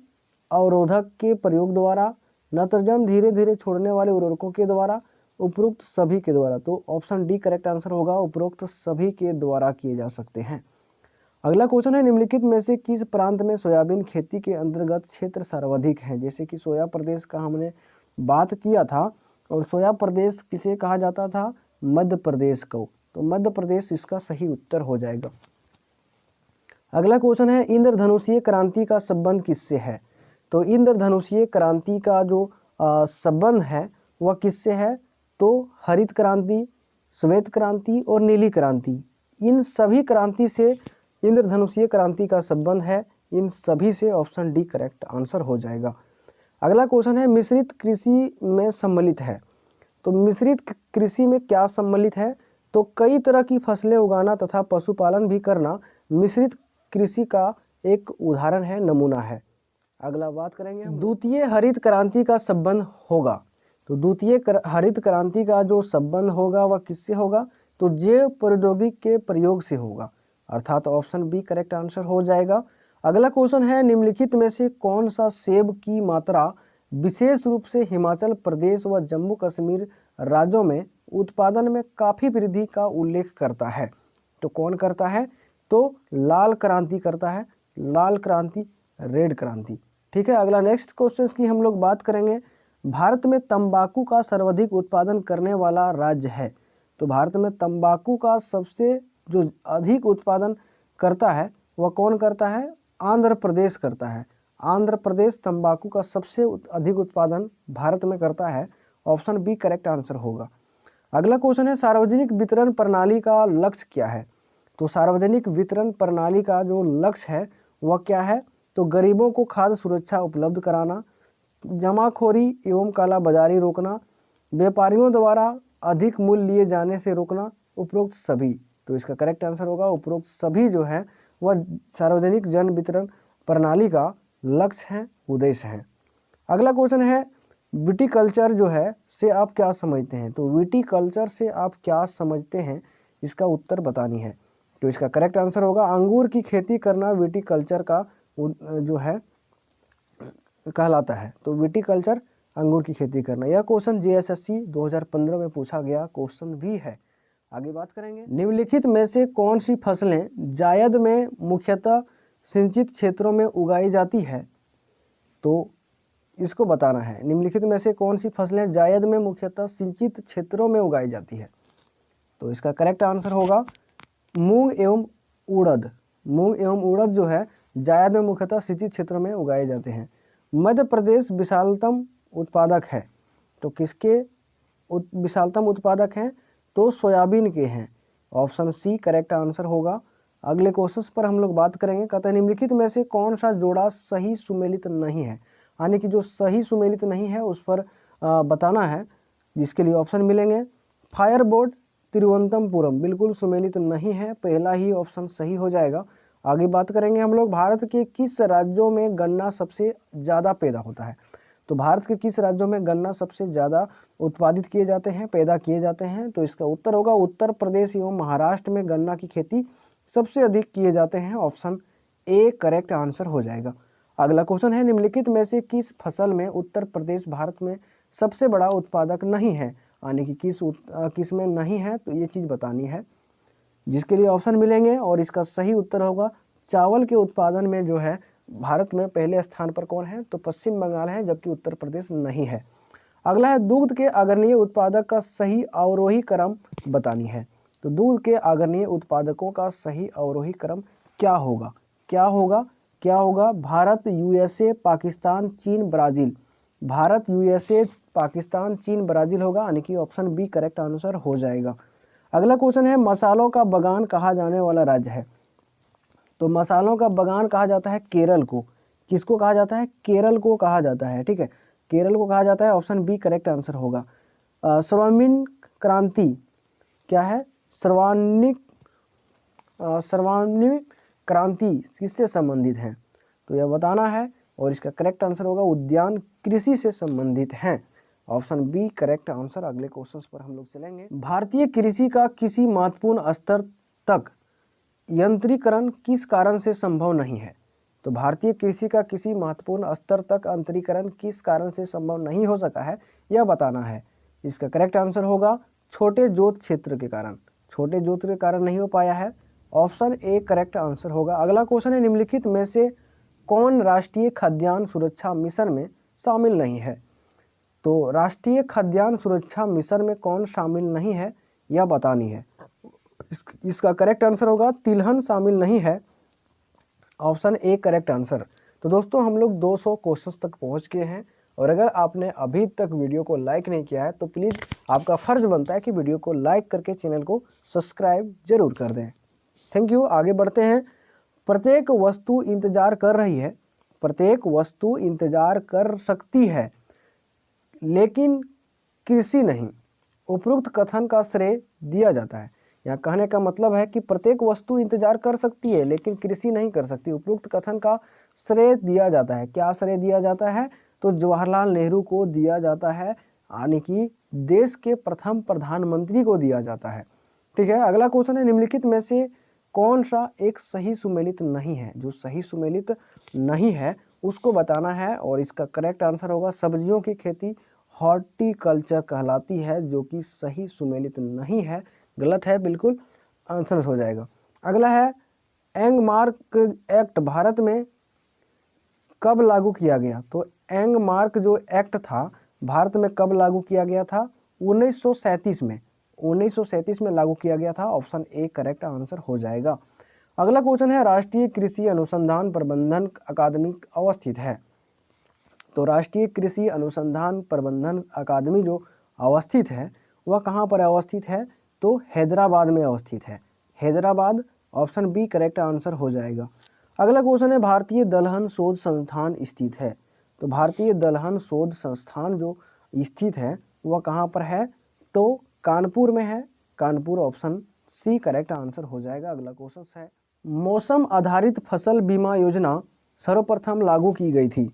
अवरोधक के प्रयोग द्वारा, नत्रजन धीरे धीरे छोड़ने वाले उर्वरकों के द्वारा, उपरोक्त सभी के द्वारा। तो ऑप्शन डी करेक्ट आंसर होगा, उपरोक्त सभी के द्वारा किए जा सकते हैं। अगला क्वेश्चन है निम्नलिखित में से किस प्रांत में सोयाबीन खेती के अंतर्गत क्षेत्र सर्वाधिक है? जैसे कि सोया प्रदेश का हमने बात किया था और सोया प्रदेश किसे कहा जाता था? मध्य प्रदेश को। तो मध्य प्रदेश इसका सही उत्तर हो जाएगा। अगला क्वेश्चन है इंद्रधनुषीय क्रांति का संबंध किससे है? तो इंद्रधनुषीय क्रांति का जो संबंध है वह किससे है? तो हरित क्रांति, श्वेत क्रांति और नीली क्रांति, इन सभी क्रांति से इंद्रधनुषीय क्रांति का संबंध है। इन सभी से ऑप्शन डी करेक्ट आंसर हो जाएगा। अगला क्वेश्चन है मिश्रित कृषि में सम्मिलित है। तो मिश्रित कृषि में क्या सम्मिलित है? तो कई तरह की फसलें उगाना तथा पशुपालन भी करना मिश्रित कृषि का एक उदाहरण है, नमूना है। अगला बात करेंगे हम द्वितीय हरित क्रांति का संबंध होगा। तो द्वितीय हरित क्रांति का जो संबंध होगा वह किससे होगा? तो जैव प्रौद्योगिकी के प्रयोग से होगा, अर्थात ऑप्शन बी करेक्ट आंसर हो जाएगा। अगला क्वेश्चन है निम्नलिखित में से कौन सा सेब की मात्रा विशेष रूप से हिमाचल प्रदेश व जम्मू कश्मीर राज्यों में उत्पादन में काफ़ी वृद्धि का उल्लेख करता है? तो कौन करता है? तो लाल क्रांति करता है, लाल क्रांति, रेड क्रांति। ठीक है। अगला नेक्स्ट क्वेश्चन की हम लोग बात करेंगे, भारत में तंबाकू का सर्वाधिक उत्पादन करने वाला राज्य है। तो भारत में तंबाकू का सबसे जो अधिक उत्पादन करता है वह कौन करता है? आंध्र प्रदेश करता है। आंध्र प्रदेश तंबाकू का सबसे अधिक उत्पादन भारत में करता है, ऑप्शन बी करेक्ट आंसर होगा। अगला क्वेश्चन है सार्वजनिक वितरण प्रणाली का लक्ष्य क्या है? तो सार्वजनिक वितरण प्रणाली का जो लक्ष्य है वह क्या है? तो गरीबों को खाद्य सुरक्षा उपलब्ध कराना, जमाखोरी एवं कालाबाजारी रोकना, व्यापारियों द्वारा अधिक मूल्य लिए जाने से रोकना, उपरोक्त सभी। तो इसका करेक्ट आंसर होगा उपरोक्त सभी जो है वह सार्वजनिक जन वितरण प्रणाली का लक्ष्य है, उद्देश्य है। अगला क्वेश्चन है विटीकल्चर जो है से आप क्या समझते हैं? तो विटीकल्चर से आप क्या समझते हैं इसका उत्तर बतानी है। तो इसका करेक्ट आंसर होगा अंगूर की खेती करना विटीकल्चर का जो है कहलाता है। तो विटीकल्चर अंगूर की खेती करना, यह क्वेश्चन JSSC 2015 में पूछा गया क्वेश्चन भी है। आगे बात करेंगे निम्नलिखित में से कौन सी फसलें जायद में मुख्यतः सिंचित क्षेत्रों में उगाई जाती है? तो इसको बताना है, निम्नलिखित में से कौन सी फसलें जायद में मुख्यतः सिंचित क्षेत्रों में उगाई जाती है? तो इसका करेक्ट आंसर होगा मूंग एवं उड़द। मूंग एवं उड़द जो है जायद में मुख्यतः सिंचित क्षेत्रों में उगाए जाते हैं। मध्य प्रदेश विशालतम उत्पादक है, तो किसके विशालतम उत्पादक हैं? तो सोयाबीन के हैं। ऑप्शन सी करेक्ट आंसर होगा। अगले क्वेश्चन पर हम लोग बात करेंगे। कहते हैं निम्नलिखित में से कौन सा जोड़ा सही सुमेलित नहीं है, यानी कि जो सही सुमेलित नहीं है उस पर बताना है, जिसके लिए ऑप्शन मिलेंगे। फायरबोर्ड तिरुवनंतपुरम बिल्कुल सुमेलित नहीं है, पहला ही ऑप्शन सही हो जाएगा। आगे बात करेंगे हम लोग भारत के किस राज्यों में गन्ना सबसे ज़्यादा पैदा होता है। तो भारत के किस राज्यों में गन्ना सबसे ज़्यादा उत्पादित किए जाते हैं, पैदा किए जाते हैं? तो इसका उत्तर होगा उत्तर प्रदेश एवं महाराष्ट्र में गन्ना की खेती सबसे अधिक किए जाते हैं। ऑप्शन ए करेक्ट आंसर हो जाएगा। अगला क्वेश्चन है निम्नलिखित में से किस फसल में उत्तर प्रदेश भारत में सबसे बड़ा उत्पादक नहीं है, यानी कि किस में नहीं है, तो ये चीज़ बतानी है, जिसके लिए ऑप्शन मिलेंगे। और इसका सही उत्तर होगा चावल के उत्पादन में जो है भारत में पहले स्थान पर कौन है? तो पश्चिम बंगाल है, जबकि उत्तर प्रदेश नहीं है। अगला है दुग्ध के अग्रणीय उत्पादक का सही अवरोही क्रम बतानी है। तो दूध के अग्रणीय उत्पादकों का सही अवरोही क्रम क्या होगा? क्या होगा? क्या होगा? भारत, यूएसए, पाकिस्तान, चीन, ब्राज़ील। भारत, यूएसए, पाकिस्तान, चीन, ब्राज़ील होगा, यानी कि ऑप्शन बी करेक्ट आंसर हो जाएगा। अगला क्वेश्चन है मसालों का बागान कहा जाने वाला राज्य है। तो मसालों का बागान कहा जाता है केरल को। किसको कहा जाता है? केरल को कहा जाता है। ठीक है, केरल को कहा जाता है। ऑप्शन बी करेक्ट आंसर होगा। स्वर्णिम क्रांति क्या है? स्वर्णिम क्रांति किससे संबंधित है? तो यह बताना है, और इसका करेक्ट आंसर होगा उद्यान कृषि से संबंधित है। Option B correct answer. अगले क्वेश्चन पर हम लोग चलेंगे। भारतीय कृषि का किसी महत्वपूर्ण स्तर तक यंत्रीकरण किस कारण से संभव नहीं है? तो भारतीय कृषि का किसी महत्वपूर्ण स्तर तक यंत्रीकरण किस कारण से संभव नहीं हो सका है, यह बताना है। इसका करेक्ट आंसर होगा छोटे जोत क्षेत्र के कारण। छोटे जोत के कारण नहीं हो पाया है। ऑप्शन ए करेक्ट आंसर होगा। अगला क्वेश्चन है निम्नलिखित में से कौन राष्ट्रीय खाद्यान्न सुरक्षा मिशन में शामिल नहीं है? तो राष्ट्रीय खाद्यान्न सुरक्षा मिशन में कौन शामिल नहीं है, यह बतानी है। इसका करेक्ट आंसर होगा तिलहन शामिल नहीं है। Option A correct answer. तो दोस्तों हम लोग 200 क्वेश्चंस तक पहुंच गए हैं, और अगर आपने अभी तक वीडियो को लाइक नहीं किया है तो प्लीज़ आपका फ़र्ज बनता है कि वीडियो को लाइक करके चैनल को सब्सक्राइब जरूर कर दें। Thank you. आगे बढ़ते हैं। प्रत्येक वस्तु इंतजार कर रही है, प्रत्येक वस्तु इंतजार कर सकती है, लेकिन कृषि नहीं। उपरोक्त कथन का श्रेय दिया जाता है। यहाँ कहने का मतलब है कि प्रत्येक वस्तु इंतजार कर सकती है लेकिन कृषि नहीं कर सकती। उपरोक्त कथन का श्रेय दिया जाता है। क्या श्रेय दिया जाता है? तो जवाहरलाल नेहरू को दिया जाता है, यानी कि देश के प्रथम प्रधानमंत्री को दिया जाता है। ठीक है, अगला क्वेश्चन है निम्नलिखित में से कौन सा एक सही सुमेलित नहीं है? जो सही सुमेलित नहीं है उसको बताना है, और इसका करेक्ट आंसर होगा सब्जियों की खेती हॉर्टिकल्चर कहलाती है, जो कि सही सुमेलित नहीं है, गलत है, बिल्कुल आंसर हो जाएगा। अगला है एंगमार्क एक्ट भारत में कब लागू किया गया? तो एंगमार्क जो एक्ट था भारत में कब लागू किया गया था? 1937 में। 1937 में लागू किया गया था। ऑप्शन ए करेक्ट आंसर हो जाएगा। अगला क्वेश्चन है राष्ट्रीय कृषि अनुसंधान प्रबंधन अकादमी अवस्थित है। तो राष्ट्रीय कृषि अनुसंधान प्रबंधन अकादमी जो अवस्थित है वह कहाँ पर अवस्थित है? तो हैदराबाद में अवस्थित है। Hyderabad. Option B correct answer हो जाएगा। अगला क्वेश्चन है भारतीय दलहन शोध संस्थान स्थित है। तो भारतीय दलहन शोध संस्थान जो स्थित है वह कहाँ पर है? तो कानपुर में है। Kanpur. Option C correct answer हो जाएगा। अगला क्वेश्चन है मौसम आधारित फसल बीमा योजना सर्वप्रथम लागू की गई थी।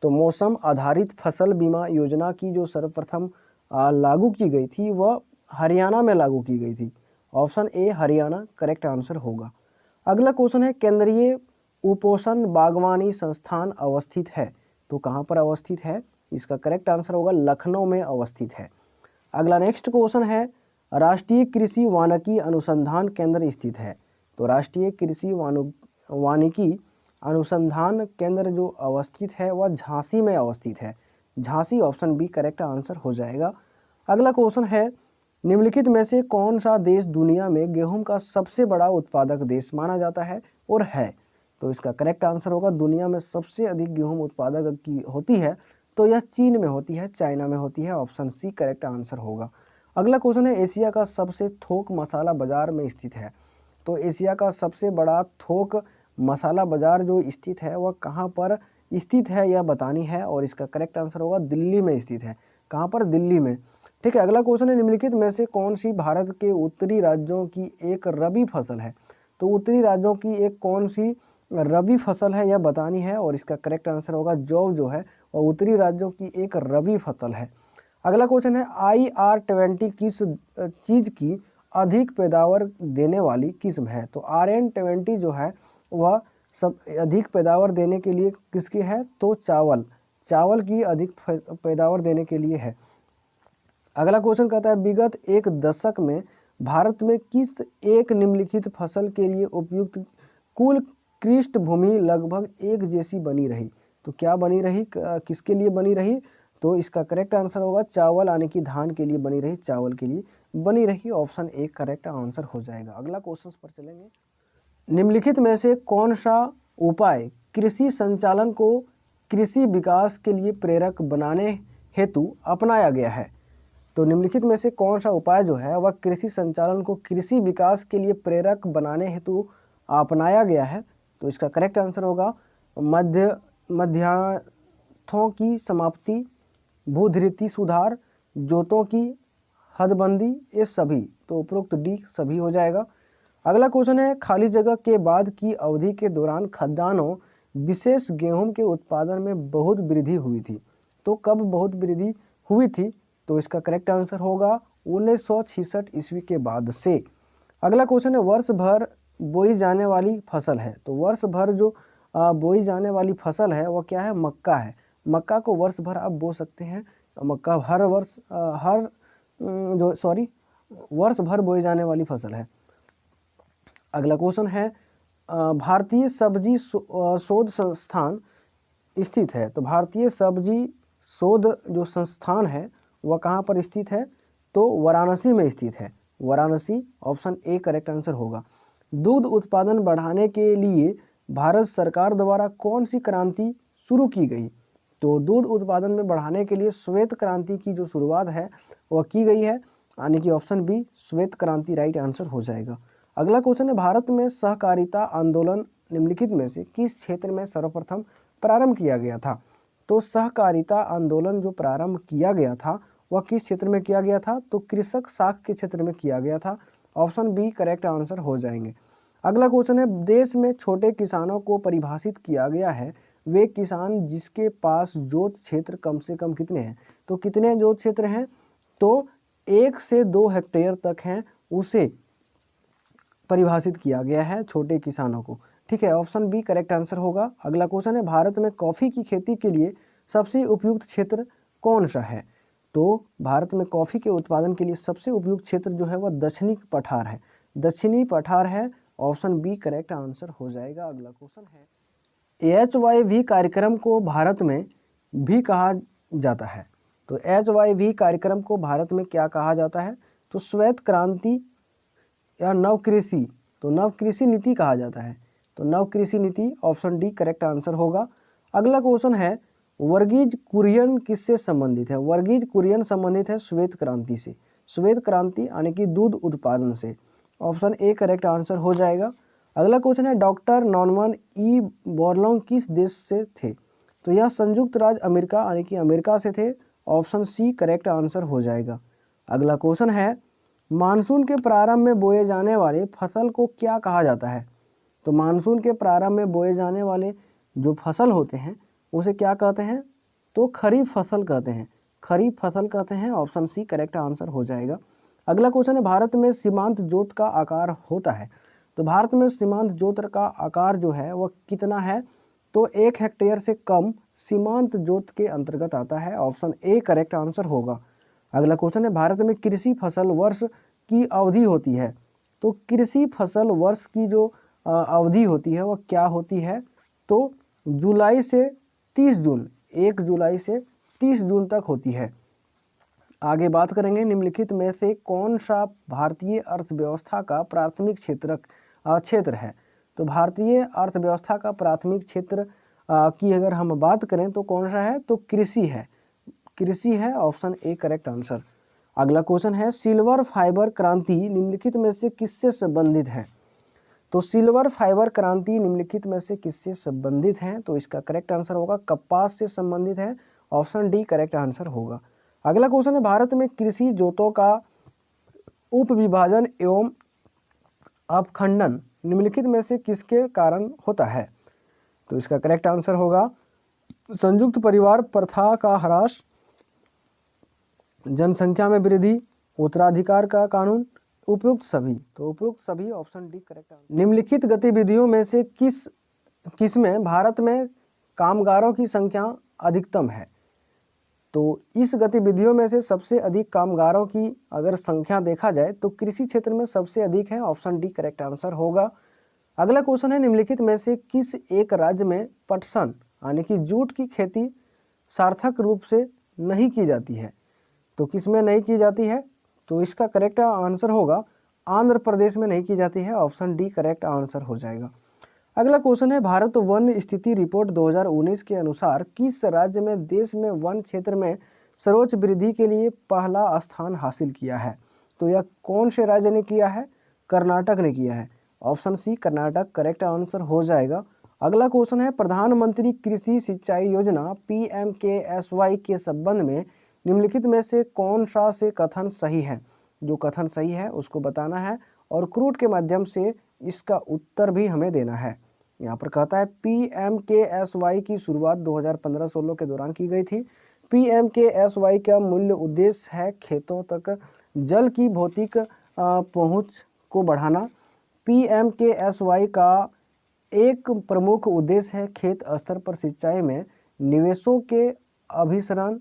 तो मौसम आधारित फसल बीमा योजना की जो सर्वप्रथम लागू की गई थी वह हरियाणा में लागू की गई थी। Option A Haryana correct answer होगा। अगला क्वेश्चन है केंद्रीय उपोषण बागवानी संस्थान अवस्थित है। तो कहाँ पर अवस्थित है? इसका करेक्ट आंसर होगा लखनऊ में अवस्थित है। अगला नेक्स्ट क्वेश्चन है राष्ट्रीय कृषि वानिकी अनुसंधान केंद्र स्थित है। तो राष्ट्रीय कृषि वानिकी अनुसंधान केंद्र जो अवस्थित है वह झांसी में अवस्थित है। Jhansi. Option B correct answer हो जाएगा। अगला क्वेश्चन है निम्नलिखित में से कौन सा देश दुनिया में गेहूं का सबसे बड़ा उत्पादक देश माना जाता है? और है। तो इसका करेक्ट आंसर होगा दुनिया में सबसे अधिक गेहूं उत्पादक की होती है तो यह चीन में होती है, चाइना में होती है। ऑप्शन सी करेक्ट आंसर होगा। अगला क्वेश्चन है एशिया का सबसे थोक मसाला बाजार में स्थित है। तो एशिया का सबसे बड़ा थोक मसाला बाजार जो स्थित है वह कहाँ पर स्थित है यह बतानी है और इसका करेक्ट आंसर होगा दिल्ली में स्थित है। कहाँ पर? दिल्ली में। ठीक है, अगला क्वेश्चन है निम्नलिखित में से कौन सी भारत के उत्तरी राज्यों की एक रबी फसल है। तो उत्तरी राज्यों की एक कौन सी रबी फसल है यह बतानी है और इसका करेक्ट आंसर होगा जौ जो है और उत्तरी राज्यों की एक रबी फसल है। अगला क्वेश्चन है IR-20 किस चीज की अधिक पैदावार देने वाली किस्म है। तो RN-20 जो है वह सब अधिक पैदावार देने के लिए किसकी है? तो चावल की अधिक पैदावार देने के लिए है। अगला क्वेश्चन कहता है विगत एक दशक में भारत में किस एक निम्नलिखित फसल के लिए उपयुक्त कुल पृष्ठभूमि लगभग एक जैसी बनी रही। तो क्या बनी रही, किसके लिए बनी रही? तो इसका करेक्ट आंसर होगा चावल, यानी कि धान के लिए बनी रही, चावल के लिए बनी रही। ऑप्शन ए करेक्ट आंसर हो जाएगा। अगला क्वेश्चन पर चलेंगे। निम्नलिखित में से कौन सा उपाय कृषि संचालन को कृषि विकास के लिए प्रेरक बनाने हेतु अपनाया गया है। तो निम्नलिखित में से कौन सा उपाय जो है वह कृषि संचालन को कृषि विकास के लिए प्रेरक बनाने हेतु अपनाया गया है। तो इसका करेक्ट आंसर होगा मध्याथों की समाप्ति, भूधृति सुधार, जोतों की हदबंदी, ये सभी। तो उपरोक्त डी सभी हो जाएगा। अगला क्वेश्चन है खाली जगह के बाद की अवधि के दौरान खाद्यान्नों विशेष गेहूं के उत्पादन में बहुत वृद्धि हुई थी। तो कब बहुत वृद्धि हुई थी? तो इसका करेक्ट आंसर होगा 1966 ईस्वी के बाद से। अगला क्वेश्चन है वर्ष भर बोई जाने वाली फसल है। तो वर्ष भर जो बोई जाने वाली फसल है वह क्या है? मक्का है। मक्का को वर्ष भर आप बो सकते हैं। मक्का वर्ष भर बोई जाने वाली फसल है। अगला क्वेश्चन है भारतीय सब्जी शोध संस्थान स्थित है। तो भारतीय सब्जी शोध जो संस्थान है वह कहाँ पर स्थित है? तो वाराणसी में स्थित है। Varanasi, option A correct answer होगा। दूध उत्पादन बढ़ाने के लिए भारत सरकार द्वारा कौन सी क्रांति शुरू की गई? तो दूध उत्पादन में बढ़ाने के लिए श्वेत क्रांति की जो शुरुआत है वह की गई है, यानी कि ऑप्शन बी श्वेत क्रांति राइट आंसर हो जाएगा। अगला क्वेश्चन है भारत में सहकारिता आंदोलन निम्नलिखित में से किस क्षेत्र में सर्वप्रथम प्रारंभ किया गया था? तो सहकारिता आंदोलन जो प्रारंभ किया गया था वह किस क्षेत्र में किया गया था? तो कृषक साख के क्षेत्र में किया गया था। ऑप्शन बी करेक्ट आंसर हो जाएंगे। अगला क्वेश्चन है देश में छोटे किसानों को परिभाषित किया गया है वे किसान जिसके पास जोत क्षेत्र कम से कम कितने हैं? तो कितने जोत क्षेत्र हैं? तो 1 से 2 हेक्टेयर तक हैं, उसे परिभाषित किया गया है छोटे किसानों को। ठीक है, ऑप्शन बी करेक्ट आंसर होगा। अगला क्वेश्चन है भारत में कॉफ़ी की खेती के लिए सबसे उपयुक्त क्षेत्र कौन सा है? तो भारत में कॉफ़ी के उत्पादन के लिए सबसे उपयुक्त क्षेत्र जो है वह दक्षिणी पठार है। दक्षिणी पठार है, ऑप्शन बी करेक्ट आंसर हो जाएगा। अगला क्वेश्चन है HYV कार्यक्रम को भारत में भी कहा जाता है। तो HYV कार्यक्रम को भारत में क्या कहा जाता है? तो श्वेत क्रांति या नव कृषि, तो नव कृषि नीति कहा जाता है। तो नव कृषि नीति, ऑप्शन डी करेक्ट आंसर होगा। अगला क्वेश्चन है वर्गीज कुरियन किससे संबंधित है? वर्गीज कुरियन संबंधित है श्वेत क्रांति से। श्वेत क्रांति यानी कि दूध उत्पादन से। ऑप्शन ए करेक्ट आंसर हो जाएगा। अगला क्वेश्चन है डॉक्टर नॉर्मन ई बोरलॉन्ग किस देश से थे? तो यह संयुक्त राज्य अमेरिका यानी कि अमेरिका से थे। ऑप्शन सी करेक्ट आंसर हो जाएगा। अगला क्वेश्चन है मानसून के प्रारंभ में बोए जाने वाले फसल को क्या कहा जाता है? तो मानसून के प्रारंभ में बोए जाने वाले जो फसल होते हैं उसे क्या कहते हैं? तो खरीफ फसल कहते हैं। खरीफ फसल कहते हैं। ऑप्शन सी करेक्ट आंसर हो जाएगा। अगला क्वेश्चन है भारत में सीमांत जोत का आकार होता है। तो भारत में सीमांत जोत का आकार जो है वह कितना है? तो 1 हेक्टेयर से कम सीमांत जोत के अंतर्गत आता है। ऑप्शन ए करेक्ट आंसर होगा। अगला क्वेश्चन है भारत में कृषि फसल वर्ष की अवधि होती है। तो कृषि फसल वर्ष की जो अवधि होती है वह क्या होती है? तो जुलाई से 30 जून, 1 जुलाई से 30 जून तक होती है। आगे बात करेंगे निम्नलिखित में से कौन सा भारतीय अर्थव्यवस्था का प्राथमिक क्षेत्र है? तो भारतीय अर्थव्यवस्था का प्राथमिक क्षेत्र की अगर हम बात करें तो कौन सा है, तो कृषि है। कृषि है, ऑप्शन ए करेक्ट आंसर। अगला क्वेश्चन है, सिल्वर फाइबर क्रांति निम्नलिखित में से किससे संबंधित है? तो सिल्वर फाइबर क्रांति निम्नलिखित में से किससे संबंधित है? तो इसका करेक्ट आंसर होगा कपास से संबंधित है, ऑप्शन डी करेक्ट आंसर होगा। अगला क्वेश्चन है, भारत में कृषि जोतों का उपविभाजन एवं अपखंडन निम्नलिखित में से किसके कारण होता है? तो इसका करेक्ट आंसर होगा संयुक्त परिवार प्रथा का ह्रास, जनसंख्या में वृद्धि, उत्तराधिकार का कानून, उपयुक्त सभी। तो उपयुक्त सभी, ऑप्शन डी करेक्ट आंसर। निम्नलिखित गतिविधियों में से किसमें भारत में कामगारों की संख्या अधिकतम है? तो इस गतिविधियों में से सबसे अधिक कामगारों की अगर संख्या देखा जाए तो कृषि क्षेत्र में सबसे अधिक है, ऑप्शन डी करेक्ट आंसर होगा। अगला क्वेश्चन है, निम्नलिखित में से किस एक राज्य में पटसन यानी कि जूट की खेती सार्थक रूप से नहीं की जाती है? तो किस में नहीं की जाती है? तो इसका करेक्ट आंसर होगा आंध्र प्रदेश में नहीं की जाती है, ऑप्शन डी करेक्ट आंसर हो जाएगा। अगला क्वेश्चन है, भारत वन स्थिति रिपोर्ट 2019 के अनुसार किस राज्य में देश में वन क्षेत्र में सर्वोच्च वृद्धि के लिए पहला स्थान हासिल किया है? तो यह कौन से राज्य ने किया है? कर्नाटक ने किया है, option C Karnataka correct answer हो जाएगा। अगला क्वेश्चन है, प्रधानमंत्री कृषि सिंचाई योजना PMKSY के संबंध में निम्नलिखित में से कौन सा से कथन सही है? जो कथन सही है उसको बताना है और क्रूड के माध्यम से इसका उत्तर भी हमें देना है। यहाँ पर कहता है PMKSY की शुरुआत 2015-16 के दौरान की गई थी। PMKSY का मूल्य उद्देश्य है खेतों तक जल की भौतिक पहुँच को बढ़ाना। PMKSY का एक प्रमुख उद्देश्य है खेत स्तर पर सिंचाई में निवेशों के अभिसरण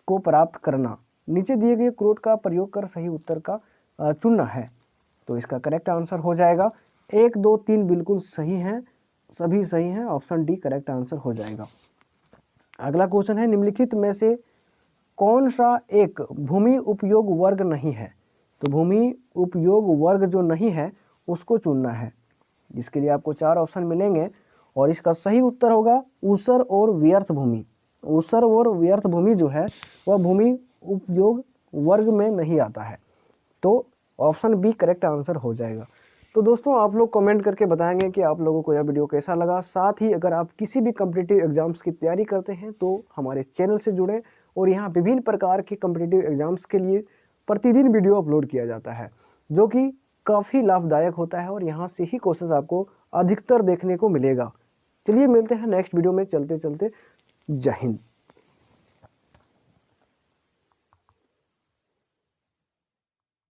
को प्राप्त करना। नीचे दिए गए क्रोड का प्रयोग कर सही उत्तर का चुनना है। तो इसका करेक्ट आंसर हो जाएगा 1, 2, 3 बिल्कुल सही हैं, सभी सही हैं, ऑप्शन डी करेक्ट आंसर हो जाएगा। अगला क्वेश्चन है, निम्नलिखित में से कौन सा एक भूमि उपयोग वर्ग नहीं है? तो भूमि उपयोग वर्ग जो नहीं है उसको चुनना है। इसके लिए आपको 4 ऑप्शन मिलेंगे और इसका सही उत्तर होगा ऊसर और व्यर्थ भूमि। ऊसर और व्यर्थ भूमि जो है वह भूमि उपयोग वर्ग में नहीं आता है, तो ऑप्शन बी करेक्ट आंसर हो जाएगा। तो दोस्तों आप लोग कमेंट करके बताएंगे कि आप लोगों को यह वीडियो कैसा लगा। साथ ही अगर आप किसी भी कॉम्पिटिटिव एग्जाम्स की तैयारी करते हैं तो हमारे चैनल से जुड़े, और यहाँ विभिन्न प्रकार के कॉम्पिटिटिव एग्जाम्स के लिए प्रतिदिन वीडियो अपलोड किया जाता है जो कि काफ़ी लाभदायक होता है और यहाँ से ही क्वेश्चन आपको अधिकतर देखने को मिलेगा। चलिए मिलते हैं नेक्स्ट वीडियो में, चलते चलते जय हिंद।